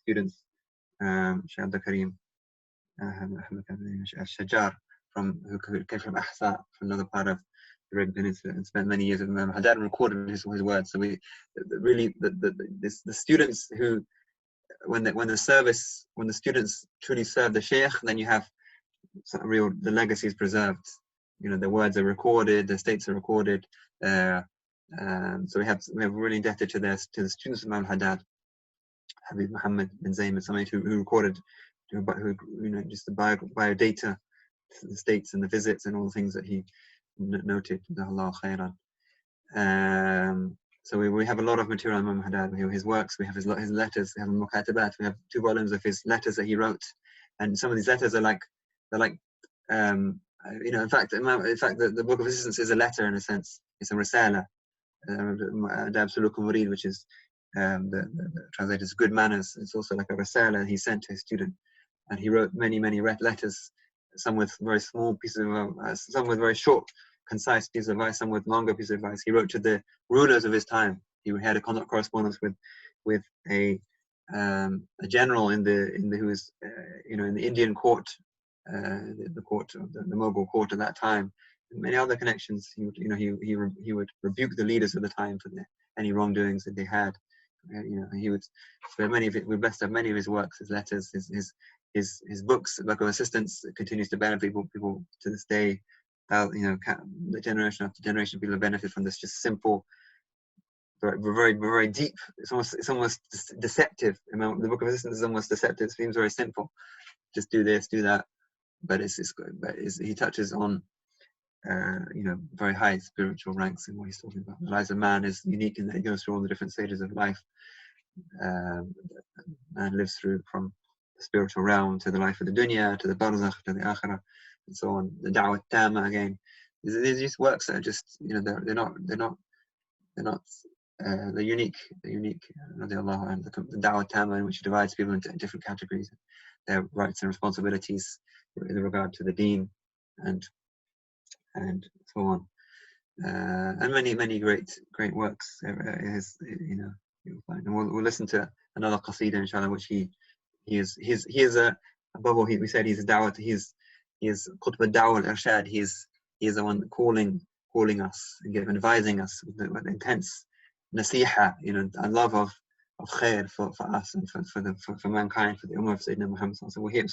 students, Shaykh Abdul Karim al-Shajar, who came from Ahsa, from another part of the Arabian Peninsula, and spent many years with Imam Haddad and recorded his words. So we really the students who, when the students truly serve the Shaykh, then you have the legacy is preserved. You know, the words are recorded, the states are recorded. So we're really indebted to the students of Imam Haddad, Habib Muhammad bin Zayn al-Samit, who recorded, just the bio data, the states and the visits and all the things that he noted. Allah khairan. So we have a lot of material on Imam Haddad. We have his works, we have his letters, we have Mukatabat, we have 2 volumes of his letters that he wrote, and some of these letters are like in fact the Book of Assistance is a letter in a sense. It's a risala, Adab Suluk al-Murid, which is the translated as good manners. It's also like a risala he sent to his student, and he wrote many letters, some with very small pieces of some with very short, concise pieces of advice, some with longer pieces of advice. He wrote to the rulers of his time. He had a correspondence with a general in the Indian court, the court of the Mughal court at that time, and many other connections. He would rebuke the leaders of the time for any wrongdoings that they had. He would. So we're blessed to have many of his works, his letters, his books, Book of Assistance, continues to benefit people to this day. The generation after generation, people benefit from this just simple, very deep. It's almost deceptive. The Book of Assistance is almost deceptive. It seems very simple. Just do this, do that, but he touches on very high spiritual ranks in what he's talking about. The life of man is unique in that he goes through all the different stages of life. Man lives through from the spiritual realm to the life of the dunya, to the barzakh, to the akhirah, and so on. The da'wah tama again. These just works that are just they're unique. They're unique. The da'wah tama, in which divides people into different categories, their rights and responsibilities in regard to the deen, and so on, and many great works. You'll find, and we'll listen to another qasida, inshallah, which he is above all, we said he's a da'wah. He is Qutb al-Da'wah al-Irshad. He is the one calling us and advising us with intense nasiha, a love of khair for us and for mankind, for the ummah of Sayyidina Muhammad. So we'll hear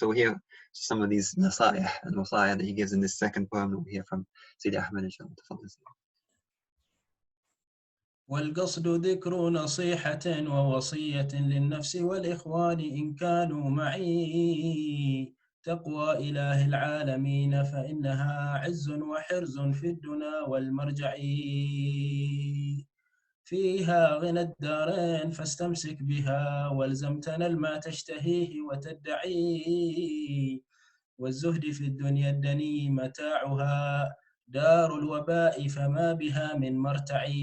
some of these nasa'ih and wasa'ih that he gives in this second poem that we'll hear from Sayyid Ahmed, inshallah. والقصد ذكر نصيحة ووصية للنفس والإخوان إن كانوا معي تقوى إله العالمين فإنها عز وحرز في الدنا والمرجع فيها غنى الدارين فاستمسك بها والزم تنل ما تشتهيه وتدعي والزهد في الدنيا الدني متاعها دار الوباء فما بها من مرتعي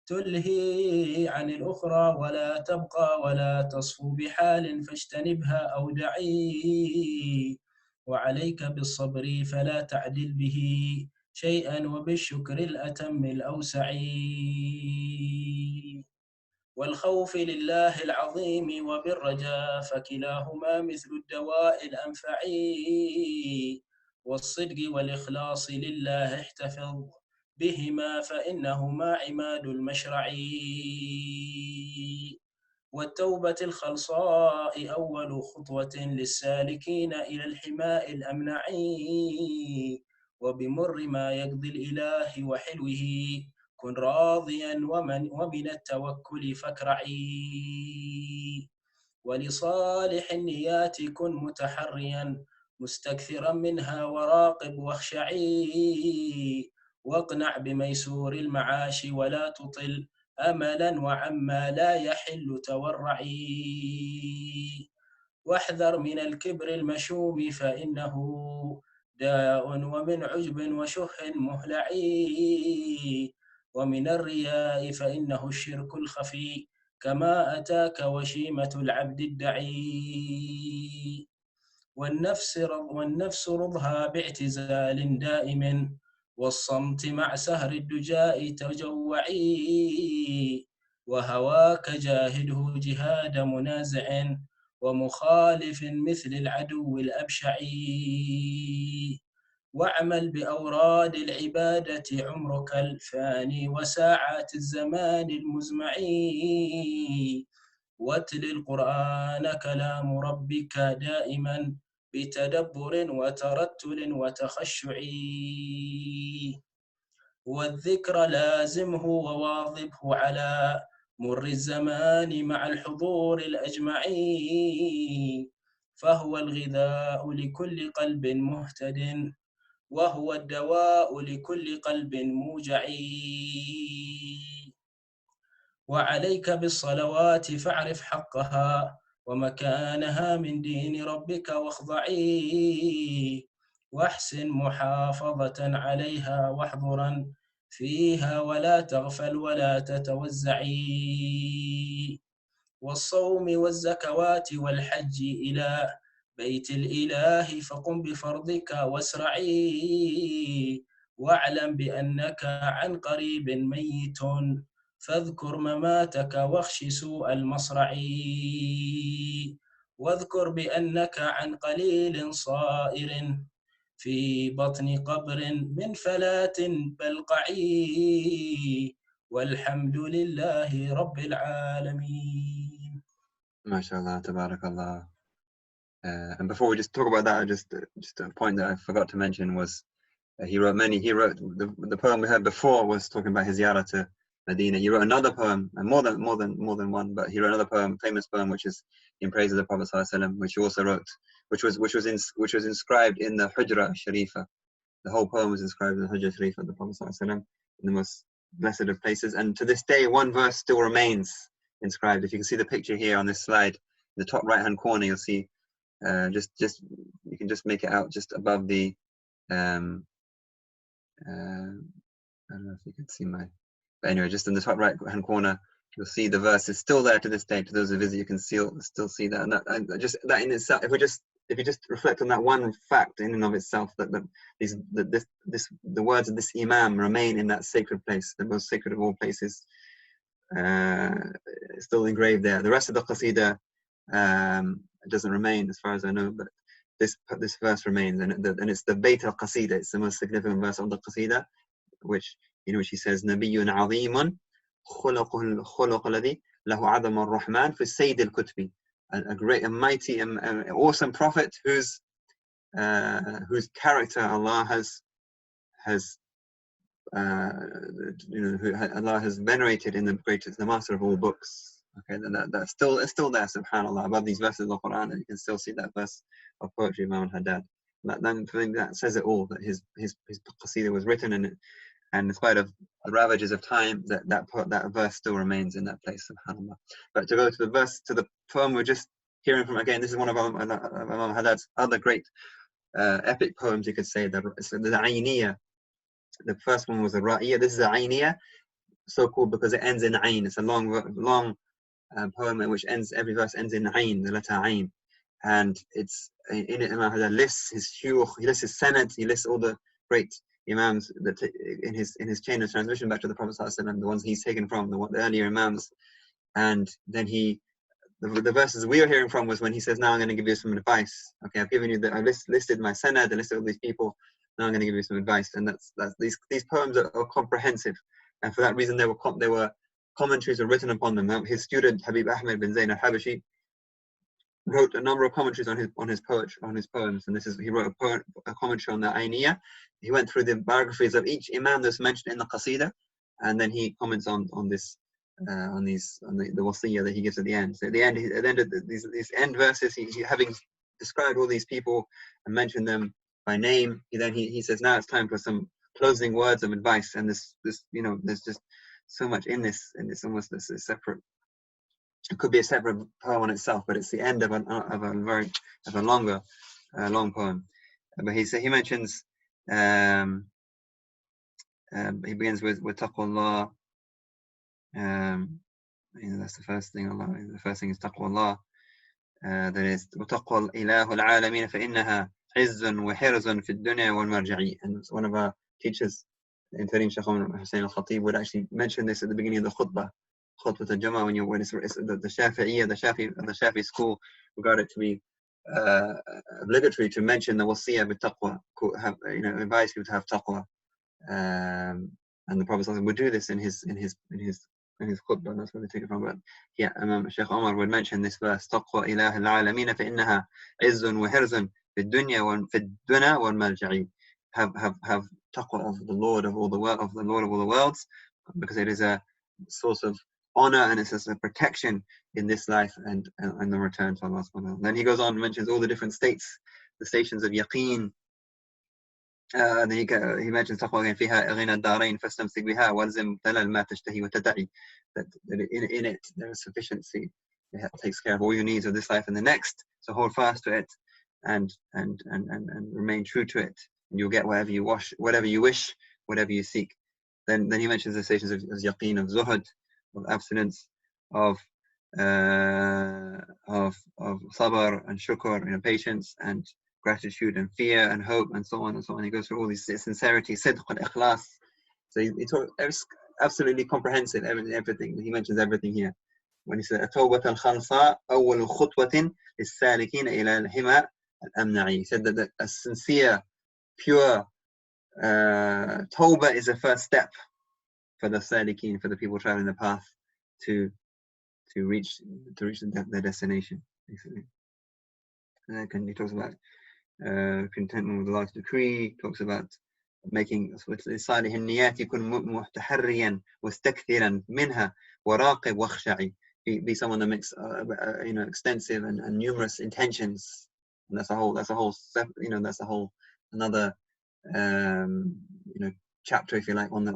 تلهي عن الأخرى ولا تبقى ولا تصفو بحال فاجتنبها أو دعي وعليك بالصبر فلا تعدل به شيئا وبالشكر الأتم الأوسع والخوف لله العظيم وبالرجاء فكلاهما مثل الدواء الأنفع والصدق والإخلاص لله احتفظ بهما فإنهما عماد المشرع والتوبة الخلصاء أول خطوة للسالكين إلى الحماء الأمنع وبمر ما يقضي الإله وحلوه كن راضيا ومن التوكل فاكرعي ولصالح النيات كن متحريا مستكثرا منها وراقب واخشعي واقنع بميسور المعاش ولا تطل أملا وعما لا يحل تورعي واحذر من الكبر المشوم فإنه داء ومن عجب وشح مهلعي ومن الرياء فإنه الشرك الخفي كما أتاك وشيمة العبد الدعي والنفس رضها باعتزال دائم والصمت مع سهر الدجاء تجوعي وهواك جاهده جهاد منازع ومخالف مثل العدو الأبشعي واعمل بأوراد العبادة عمرك الفاني وساعات الزمان المزمعي واتل القرآن كلام ربك دائما بتدبر وترتل وتخشع والذكر لازمه وواظبه على مر الزمان مع الحضور الأجمعي فهو الغذاء لكل قلب مهتد وهو الدواء لكل قلب موجع وعليك بالصلوات فاعرف حقها ومكانها من دين ربك واخضعي واحسن محافظة عليها واحضرا فيها ولا تغفل ولا تتوزعي والصوم والزكوات والحج إلى بيت الإله فقم بفرضك واسرعي واعلم بأنك عن قريب ميت فاذكر مماتك واخش سوء المصرع واذكر بأنك عن قليل صائر في بطن قبر من فلاة بلقعي والحمد لله رب العالمين. MashaAllah, tabarakallah. And before we just talk about that, just a point that I forgot to mention was he wrote the poem we heard before was talking about his ziyarah to Medina. He wrote another poem, and more than one, but he wrote another poem, famous poem, which is in praise of the Prophet ﷺ, which he also wrote, which was inscribed in the Hujra Sharifa. The whole poem was inscribed in the Hujra Sharifa of the Prophet ﷺ, in the most blessed of places. And to this day, one verse still remains inscribed. If you can see the picture here on this slide, in the top right-hand corner, you'll see you can just make it out just above the I don't know if you can see but anyway, just in the top right hand corner, you'll see the verse is still there to this day. To those who visit, you can still see that. And just that in itself, if you just reflect on that one fact in and of itself, that the words of this Imam remain in that sacred place, the most sacred of all places, still engraved there. The rest of the Qasidah doesn't remain, as far as I know, but this verse remains, and it's the Bayt al-Qasidah. It's the most significant verse of the Qasidah, which he says, Nabiyyun Azimun khuluq alladhi lahu adam al-Rahman fi Sayyid al-Kutbi, a great and mighty and awesome prophet whose character Allah has Allah has venerated in the greatest, the master of all books. Okay, that's still there, subhanAllah, above these verses of the Quran, and you can still see that verse of poetry, Imam al-Haddad. That says it all, that his qasidah was written, and in spite of the ravages of time, that verse still remains in that place, subhanAllah. But to go to the poem we're just hearing from, again, this is one of Imam al-Haddad's other great epic poems, you could say. The Ayniyah. The first one was the Ra'iyah. This is the Ayniyah, so called because it ends in Ayn. It's a long poem in which every verse ends in Ayn, the letter Ayn. And it's in it, Imam Haddad lists his shuyukh, he lists his senate, he lists all the great Imams that in his chain of transmission back to the Prophet ﷺ, the ones he's taken from, the earlier Imams. And then the verses we are hearing from was when he says, now I'm going to give you some advice. Okay, I've given you I listed my senate, I listed all these people. Now I'm going to give you some advice. And these poems are comprehensive, and for that reason there were commentaries were written upon them. His student Habib Ahmed bin Zayn al-Habashi wrote a number of commentaries on his poems, and he wrote a commentary on the Ayniyah. He went through the biographies of each Imam that's mentioned in the Qasidah, and then he comments on the wasiyah that he gives at the end. So at the end of these end verses, he having described all these people and mentioned them by name, he says, now it's time for some closing words of advice. And there's just so much in this almost this separate. It could be a separate poem on itself, but it's the end of a longer long poem. But he mentions he begins with taqwallah. That's the first thing. The first thing is taqwallah. That is وتقوى الإله العالمين فإنها عز وحرز في الدنيا والمرجعي. And one of our teachers in Tarim, Shaykh Hussein al-Khatib, would actually mention this at the beginning of the khutbah al-Jama'ah, when it's the Shafi'i school regard it to be obligatory to mention the wasiyah with taqwa, advise people to have taqwa. And the Prophet would do this in his khutbah, and that's where they take it from. But yeah, Shaykh Umar would mention this verse: "Taqwa ilah al-alamin فإنها عز وحرز في الدنيا والمرجع." Have taqwa of the Lord of all the worlds, because it is a source of honor and it's a protection in this life and the return to Allah subhanahu wa ta'ala. Then he goes on and mentions all the different states, the stations of yaqeen. Then he mentions taqwa again, فيها غنى الدارين فاستمسك بها والزم دلال ما تشتهي وتدعي. That in it there is sufficiency. It takes care of all your needs of this life and the next. So hold fast to it and remain true to it, and you'll get whatever you wish, whatever you seek. Then he mentions the stations of yaqeen, of zuhud, of abstinence, of sabr and shukr, patience and gratitude and fear and hope and so on and so on. He goes through all these: sincerity, sidq and ikhlas. So he talks absolutely comprehensive, everything. He mentions everything here. When he said التوبة الخالصة أول خطوة للسالكين إلى الحمى الأمنعي. He said that a sincere, pure tawbah is the first step for the salikin, for the people traveling the path to reach their destination, basically. And then he talks about contentment with Allah's decree. Talks about making صالح النيات يكون متحريا واستكثرا منها وراقب واخشعي. Be someone that makes extensive and numerous intentions. And that's a whole another chapter, if you like, on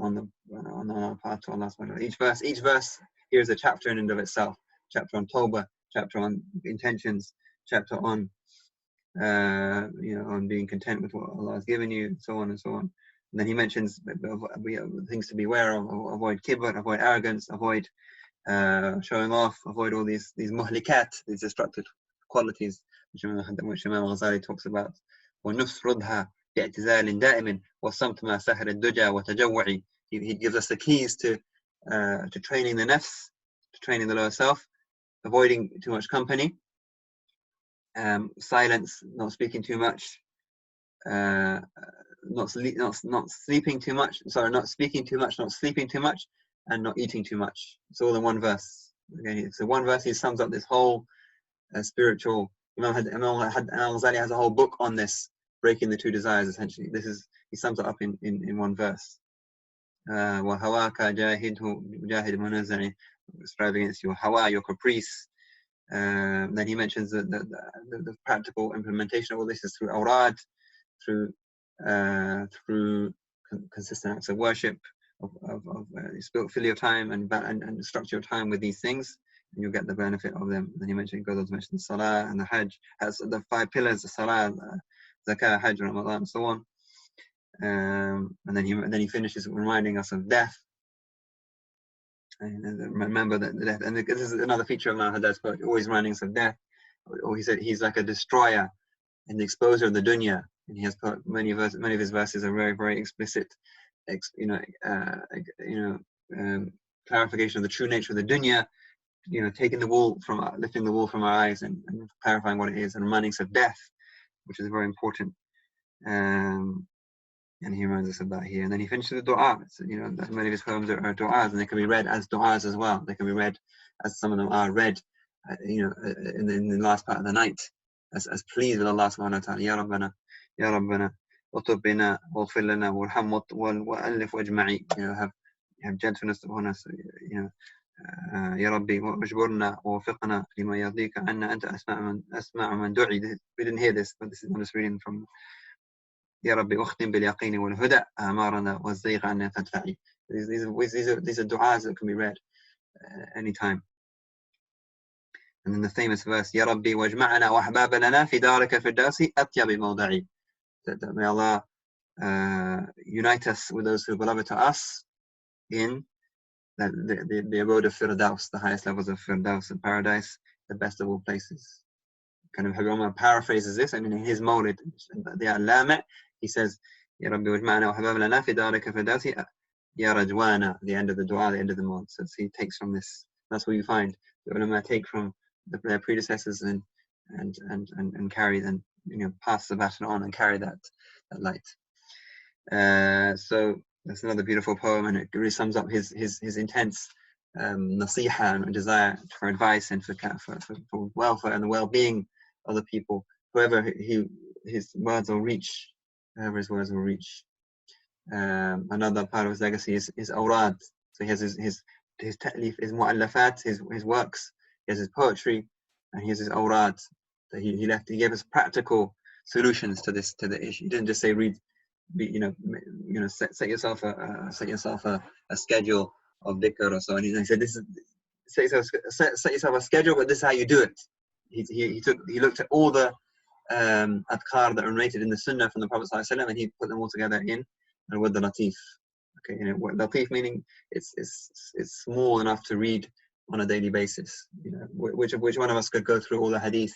our path to Allah subhanahu wa ta'ala. Each verse here is a chapter in and of itself. Chapter on tawbah, chapter on intentions, chapter on on being content with what Allah has given you, so on and so on. And then he mentions things to be aware of: avoid kibr, avoid arrogance, avoid showing off, avoid all these muhlikat, these destructive qualities, which Imam Ghazali talks about. وَنُفْسْ رُدْهَا بِاعْتِزَالٍ دَائِمٍ وَصَمْتْ مَا سَهْرَ الدُّجَى وَتَجَوُّعِ. He gives us the keys to training the nafs, to training the lower self, avoiding too much company, silence, not speaking too much, not sleeping too much. Sorry, not speaking too much, not sleeping too much, and not eating too much. It's all in one verse. Okay, so one verse he sums up this whole spiritual. Imam al-Ghazali has a whole book on this, breaking the two desires. Essentially, he sums it up in one verse. وَهَوَاكَ جَاهِدْ مُنَزَّعِ. Strive against your hawa, your caprice. Then he mentions the practical implementation of all this is through awrad, through consistent acts of worship, fill your time and structure your time with these things, and you'll get the benefit of them. And then he goes on to mention the salah and the hajj, as the 5 pillars: the salah, zakah, hajj, Ramadan, and so on. And then he finishes reminding us of death. And remember that the death, and this is another feature of al-Haddad's book, always reminding us of death. Or he said he's like a destroyer in the exposure of the dunya, and he has put many of his verses are very, very explicit, clarification of the true nature of the dunya, lifting the wool from our eyes and clarifying what it is, and reminding us of death, which is very important. And he reminds us of that here. And then he finishes with dua. So, many of his poems are du'as, and they can be read as du'as as well. They can be read, as some of them are read, in the last part of the night, as pleased with Allah subhanahu wa ta'ala. Ya Rabbana, Ya Rabbana, utub bina, waghfir lana, warham wa'allif wajma'i. Have gentleness upon us. Ya Rabbi, wajburna, wafiqna, lima yadika anna anta asma' man du'i. We didn't hear this, but I'm just reading from يا ربي أختم باليقين والهدى أعمارنا والزيغ عنا فادفعي. These are du'as that can be read anytime. And then the famous verse, يا ربي واجمعنا وأحباب لنا في دارك الفردوس أطيب موضعي. That may Allah unite us with those who are beloved to us in the abode of Firdaus, the highest levels of Firdaus and paradise, the best of all places. Kind of Habib Umar paraphrases this, and in his Mawlid, the al-Lama', he says, يا ربي واجمعنا وأحباب لنا في دارك الفردوس يا رجوانا, the end of the dua, the end of the Mawlid. So he takes from this. That's what you find. The ulama take from their predecessors and carry, and pass the baton on and carry that light. So that's another beautiful poem, and it really sums up his intense nasiha and desire for advice and for welfare and the well-being of the people, whoever his words will reach, whoever his words will reach. Another part of his legacy is his awrad. So he has his ta'lif, his mu'allafat, his works. He has his poetry, and he has his awrad that he left. He gave us practical solutions to the issue. He didn't just say read, set yourself a schedule of dhikr or so. And he said, set yourself a schedule, but this is how you do it. He looked at all the adhkar that are narrated in the Sunnah from the Prophet ﷺ, and he put them all together in al-Wad al-Latif. Okay, Latif meaning it's small enough to read on a daily basis. Which one of us could go through all the hadith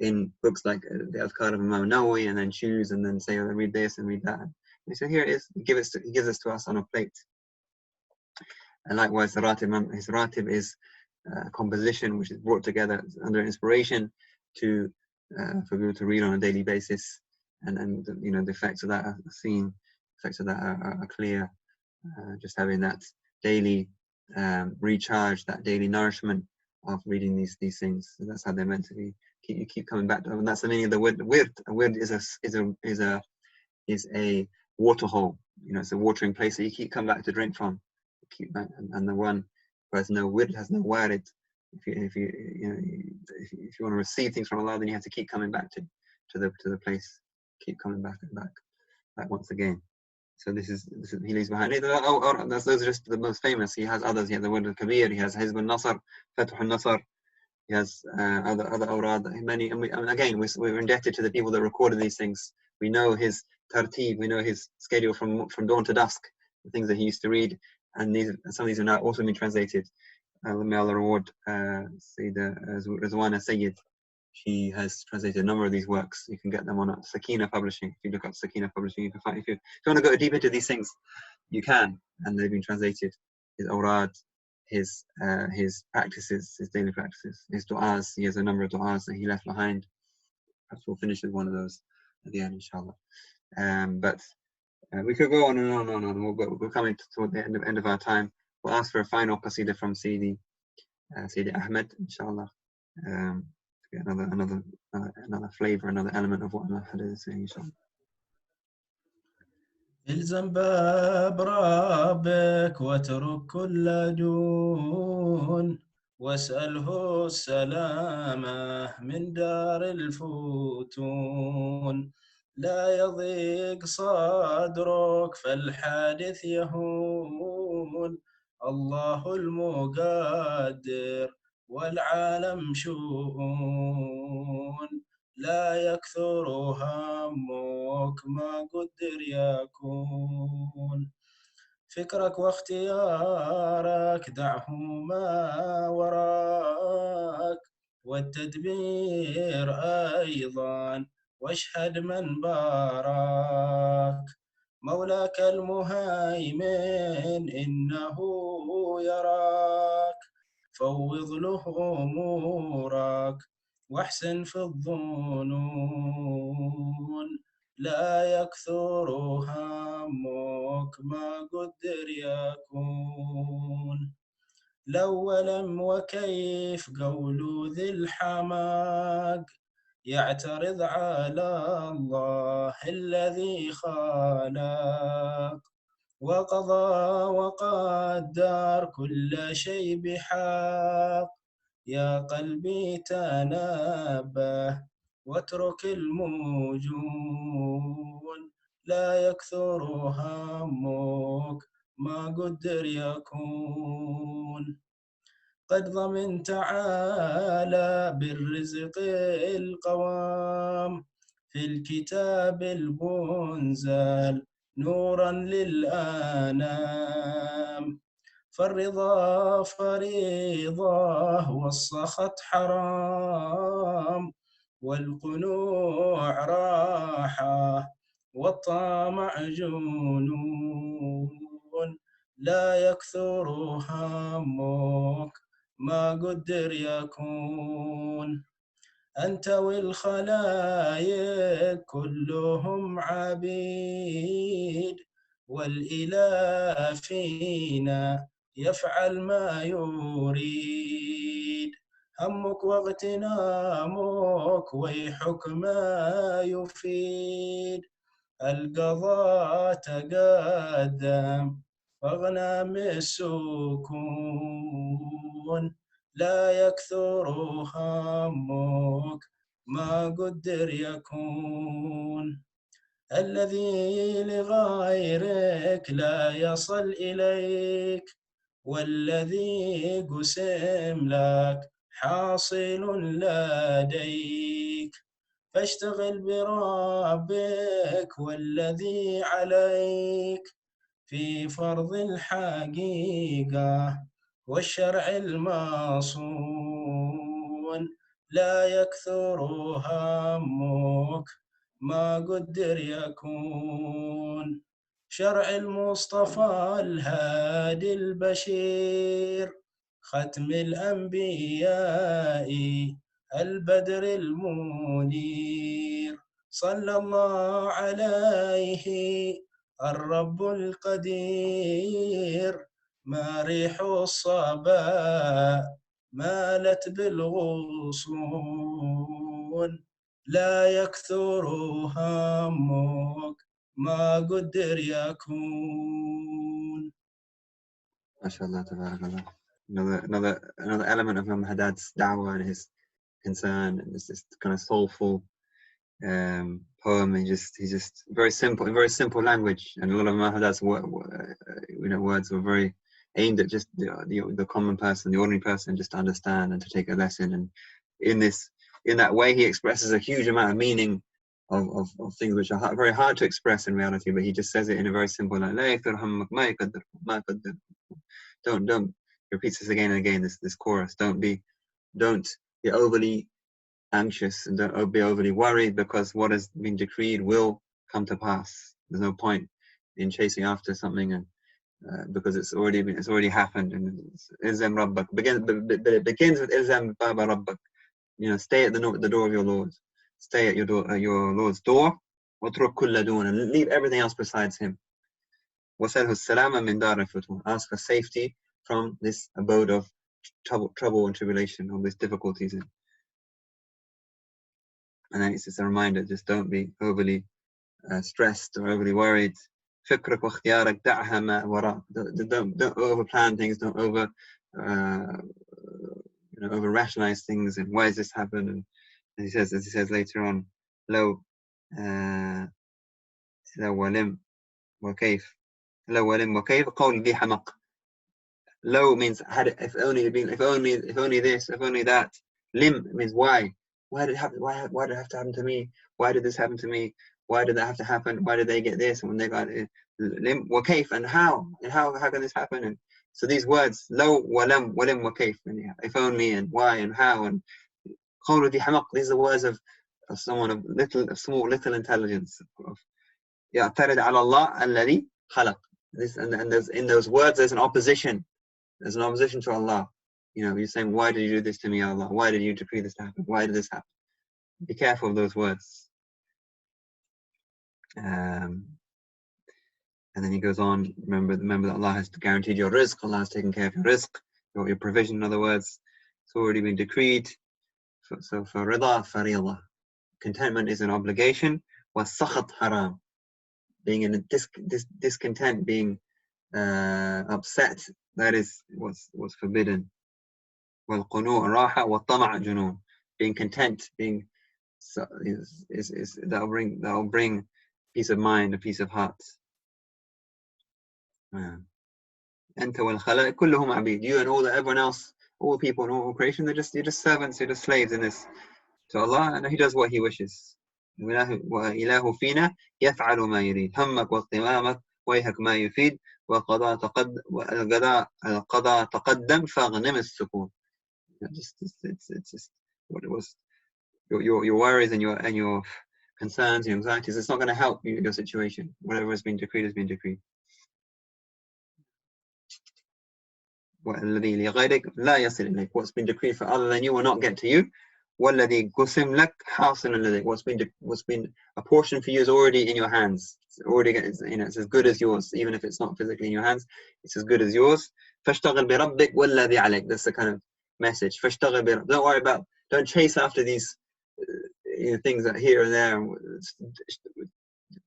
in books like the Adhkar of Imam Nawawi and then choose and then say, read this and read that. And so here it is. He gives this to us on a plate. And likewise, his ratib is a composition which is brought together under inspiration for people to read on a daily basis, and the effects of that are seen, effects of that are clear. Just having that daily recharge, that daily nourishment of reading these things. So that's how they're meant to be. You keep coming back to them, and that's the meaning of the word wird. A wird is a water hole. It's a watering place that you keep coming back to drink from. Keep back, and the one who has no wird has no warid. If you want to receive things from Allah, then you have to keep coming back to the place. Keep coming back once again. So this is he leaves behind. Those are just the most famous. He has others. He has the word al-Kabir. He has Hizb al-Nasr, Fatih al-Nasr. He has other awrad. Many. And again, we're indebted to the people that recorded these things. We know his tartib. We know his schedule from dawn to dusk. The things that he used to read, and some of these are now also been translated. May Allah reward Sayyidah Rizwana Sayyid. She has translated a number of these works. You can get them on Sakina Publishing. If you look up Sakina Publishing, you can find. If you want to go deep into these things, you can, and they've been translated. His awrad, his practices, his daily practices, his du'as. He has a number of du'as that he left behind. Perhaps we'll finish with one of those at the end, inshallah. But we could go on and on and on. We're coming toward the end of our time. We'll ask for a final qasida from Sayyidi Ahmed, inshallah. To get another flavor, another element of what al-Haddad is saying, inshallah. الزم باب ربك واترك كل دون واسأله السلامة من دار الفتون لا يضيق صدرك فالحادث يهون الله المقدر والعالم شؤون لا يكثر همك ما قدر يكون فكرك واختيارك دعهما وراك والتدبير أيضا واشهد من بارك مولاك المهيمن إنه يراك فوض له أمورك واحسن في الظنون لا يكثر همك ما قدر يكون لو ولم وكيف قول ذي الحماق يعترض على الله الذي خلق وقضى وقدر كل شيء بحق يا قلبي تنبه واترك الموجون لا يكثر همك ما قدر يكون. قد ضمن تعالى بالرزق القوام في الكتاب المنزل نورا للآنام. فالرضا فريضة والسخط حرام، والقنوع راحة والطمع جنون. لا يكثر همك ما قدر يكون. أنت والخلايق كلهم عبيد، والإله فينا يفعل ما يريد. همك واغتنامك ويحك ما يفيد. القضاء تقدم واغنم السكون. لا يكثر همك ما قدر يكون. الذي لغيرك لا يصل إليك، والذي قسم لك حاصل لديك. فاشتغل بربك والذي عليك في فرض الحقيقة والشرع المصون. لا يكثر همك ما قدر يكون. شرع المصطفى الهادي البشير ختم الأنبياء البدر المنير. صلى الله عليه الرب القدير. ما ريح الصبا مالت بالغصون. لا يكثر همك ما قدر يكون. ما شاء الله, تبارك Allah. Another element of Imam Haddad's da'wah and his concern, and this kind of soulful poem. He's just very simple, in very simple language, and a lot of Imam Haddad's words were very aimed at just the common person, the ordinary person, just to understand and to take a lesson. And in that way, he expresses a huge amount of meaning of things which are very hard to express in reality, but he just says it in a very simple like, don't repeats this again and again, this chorus. Don't be overly anxious, and don't be overly worried, because what has been decreed will come to pass. There's no point in chasing after something, and because it's already happened. And ilzam rabbak, it begins with ilzam baba rabbak. Stay at the door of your Lord. Stay at your Lord's door. وَاتْرُكْ كُلَّ دُونَ, and leave everything else besides him. وَسَلْهُ السَّلَامَ مِنْ دَارِ الْفُتُونَ, ask for safety from this abode of trouble and tribulation, all these difficulties. And then it's just a reminder, just don't be overly stressed or overly worried. فِكْرَكْ وَاخْتِيَارَكْ دَعْهَا مَا وَرَاءَ, don't overplan things, don't over rationalize things, and why has this happened? And as he says later on, لو ولم وكيف قول ذي حمق. Low means if only this, if only that. Lim means why. Why did it happen? Why did it have to happen to me? Why did this happen to me? Why did that have to happen? Why did they get this when they got it? Lim wa kayf, and how can this happen? And so these words, low walam wa kayf, if only, and why, and how, and qawlu di hamaq, these are words of someone of small intelligence. Ya'tarid ala Allah alladhi khalaq. This, and there's, in those words there's an opposition. There's an opposition to Allah. You're saying, why did you do this to me, Allah? Why did you decree this to happen? Why did this happen? Be careful of those words. And then he goes on, remember that Allah has guaranteed your rizq, Allah has taken care of your rizq, your provision, in other words. It's already been decreed. So for rida, faridah. Contentment is an obligation. Was-sakhat haram. Being in a discontent, being upset, that is what's forbidden. وَالْقُنُوعُ رَاحَةٌ وَالطَّمَعُ جُنُونٌ. Being content, that'll bring peace of mind, a peace of heart. أنت والخلائق كلهم عبيد. You and everyone else, all people and all creation, you're just servants, you're just slaves in this to Allah, and He does what He wishes. وإله فينا يفعل ما يريد. همك واغتمامك ويهك ما يفيد. القضاء تقدم فاغنم السكون. It's just what it was. Your worries and your concerns, your anxieties, it's not going to help you, your situation. Whatever has been decreed has been decreed. والذي لغيرك لا يصل إليك. What's been decreed for other than you will not get to you. والذي قسم لك حاصل لديك. What's been a portion for you is already in your hands. It's already, it's as good as yours, even if it's not physically in your hands. It's as good as yours. فاشتغل بربك والذي عليك. That's the kind of message. فاشتغل بربك. Don't worry about. Don't chase after these things that here and there.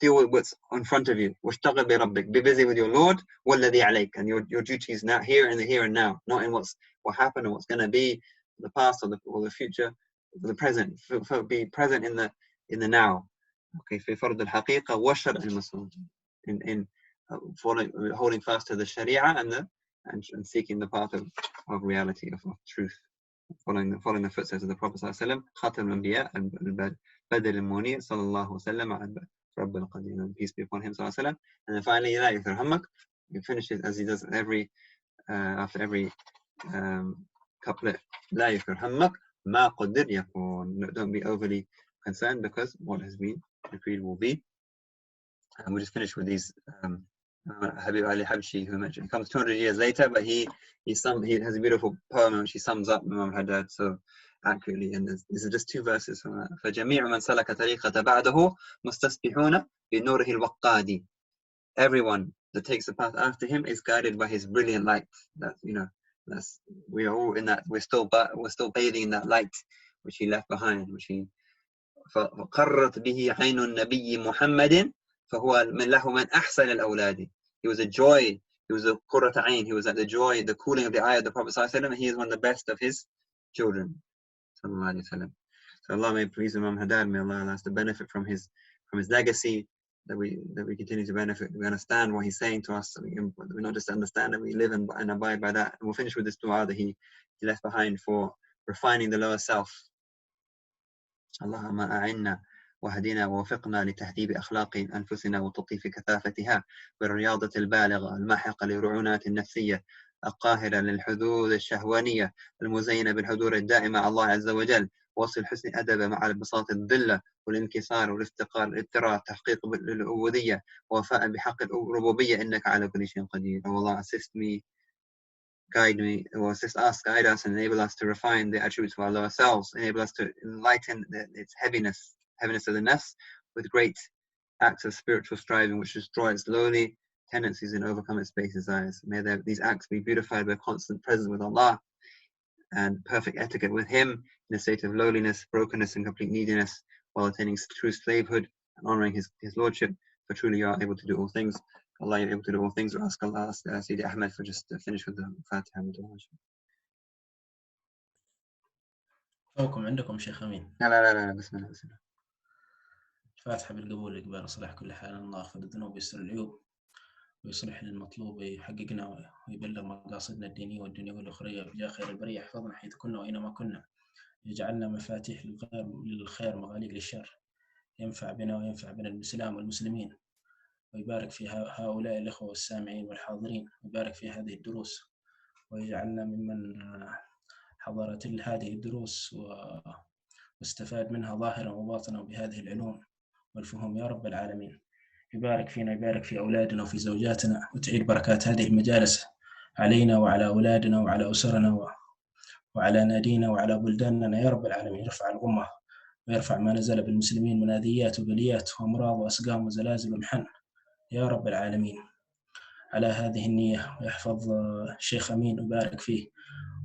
Deal with what's in front of you. واشتغل بربك. Be busy with your Lord. والذي عليك. And your duty is now here in the here and now, not in what happened or what's going to be, the past or the future, the present. Be present in the now. Okay. في فرض الحقيقة والشرع المسنون. In holding fast to the Sharia and seeking the path of reality, of truth. Following the footsteps of the Prophet ﷺ, خاتم الأنبياء البدر المنير صلى الله وسلم على رب القدير, and peace be upon him صلى الله عليه وسلم. And then finally, لا يكثر همك. He finishes as he does after every couplet. لا يكثر همك ما قدر يكون. Don't be overly concerned because what has been decreed will be. And we just finish with these. Habib Ali Habshi, who mentioned, he comes 200 years later, but he has a beautiful poem in which he sums up Imam al-Haddad so accurately. And these are just two verses from that. فَجَمِيعُ مَنْ سَلَكَ طَرِيقَةَ بَعْدَهُ مُسْتَسْبِحُونَ بِنُورِهِ الْوَقَّادِ. Everyone that takes the path after him is guided by his brilliant light. We are all in that. We're still bathing in that light which he left behind, which he فَقَرَّتْ بِهِ عَيْنُ النَّبِيِّ مُحَمَّدٍ فَهُوَ لَهُ مَنْ أَحْسَنَ الْأَوْلَادِ. He was a joy. He was a qurrat ayn. He was like the joy, the cooling of the eye of the Prophet ﷺ, and he is one of the best of his children. So Allah may please Imam Haddad. May Allah allow us to benefit from his legacy, that we continue to benefit. We understand what he's saying to us. So we not just understand it, we live and abide by that. And we'll finish with this dua that he left behind for refining the lower self. اللهم أعنا واهدنا ووفقنا لتهذيب أخلاق أنفسنا وتطيف كثافتها بالرياضة البالغة الماحقة لرعونات النفسية القاهرة للحدود الشهوانية المزينة بالحضور الدائم مع الله عز وجل، وصل حسن أدب مع البساط الذلة والانكسار والافتقار الاضطرار، تحقيق العبودية ووفاء بحق الربوبية إنك على كل شيء قدير. Oh Allah, assist me, guide me, or assist us, guide us, and enable us to refine the attributes of our lower selves, enable us to enlighten its heaviness of the nafs with great acts of spiritual striving which destroy its lowly tendencies and overcome its base desires. May these acts be beautified by constant presence with Allah and perfect etiquette with Him in a state of lowliness, brokenness, and complete neediness, while attaining true slavehood and honoring His Lordship. For truly you are able to do all things. Allah, you're able to do all things. We ask Allah, ask Sayyidi Ahmed for just to finish with the Fatiha. فوقكم عندكم شيخ أمين. لا بسم الله. الفاتحة بالقبول والإقبال وصلاح كل حال. الله يغفر الذنوب ويستر العيوب ويصلح للمطلوب ويحققنا ويبلغ مقاصدنا الدينية والدنيا والأخرى بجاه خير البرية. يحفظنا حيث كنا وأينما كنا، يجعلنا مفاتيح للخير مغاليق للشر، ينفع بنا وينفع بنا الإسلام والمسلمين، ويبارك في هؤلاء الإخوة والسامعين والحاضرين، ويبارك في هذه الدروس، ويجعلنا ممن حضرت هذه الدروس واستفاد منها ظاهرا وباطنا بهذه العلوم والفهم يا رب العالمين. يبارك فينا، يبارك في أولادنا وفي زوجاتنا، وتعيد بركات هذه المجالس علينا وعلى أولادنا وعلى أسرنا وعلى نادينا وعلى بلداننا يا رب العالمين. يرفع الغمة ويرفع ما نزل بالمسلمين من أذيات وبليات وأمراض وأسقام وزلازل ومحن يا رب العالمين. على هذه النية، ويحفظ الشيخ أمين ويبارك فيه،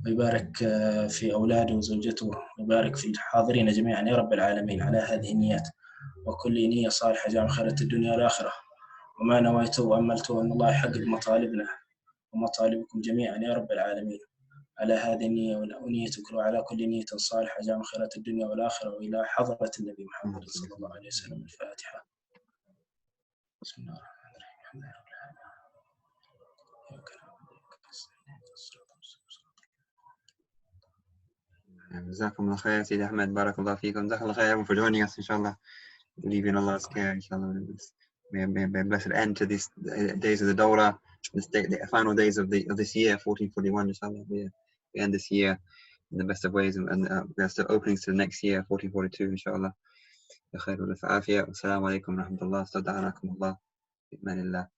ويبارك في أولاده وزوجته، ويبارك في الحاضرين جميعا يا رب العالمين على هذه النيات. وكل نية صالحة جامع خيرة الدنيا والآخرة، وما نويته وأملته أن الله يحقق مطالبنا ومطالبكم جميعا يا رب العالمين على هذه النية ونيتكم، وعلى كل نية صالحة جامع خيرة الدنيا والآخرة، وإلى حضرة النبي محمد صلى الله عليه وسلم. الفاتحة. بسم الله الرحمن الرحيم الحمد لله رب العالمين إياك نعبد وإياك نستعين اهدنا الصراط المستقيم جزاكم الله خير سيدي أحمد, بارك الله فيكم. جزاك الله خير everyone for joining us, inshallah. Believe in Allah's care, inshallah. May a blessed end to these days of the Dawrah, the final days of this year, 1441, inshallah. We end this year in the best of ways, and best of openings to the next year, 1442, inshallah. بخير والعافية. والسلام عليكم ورحمة الله. استودعناكم الله بإمان الله.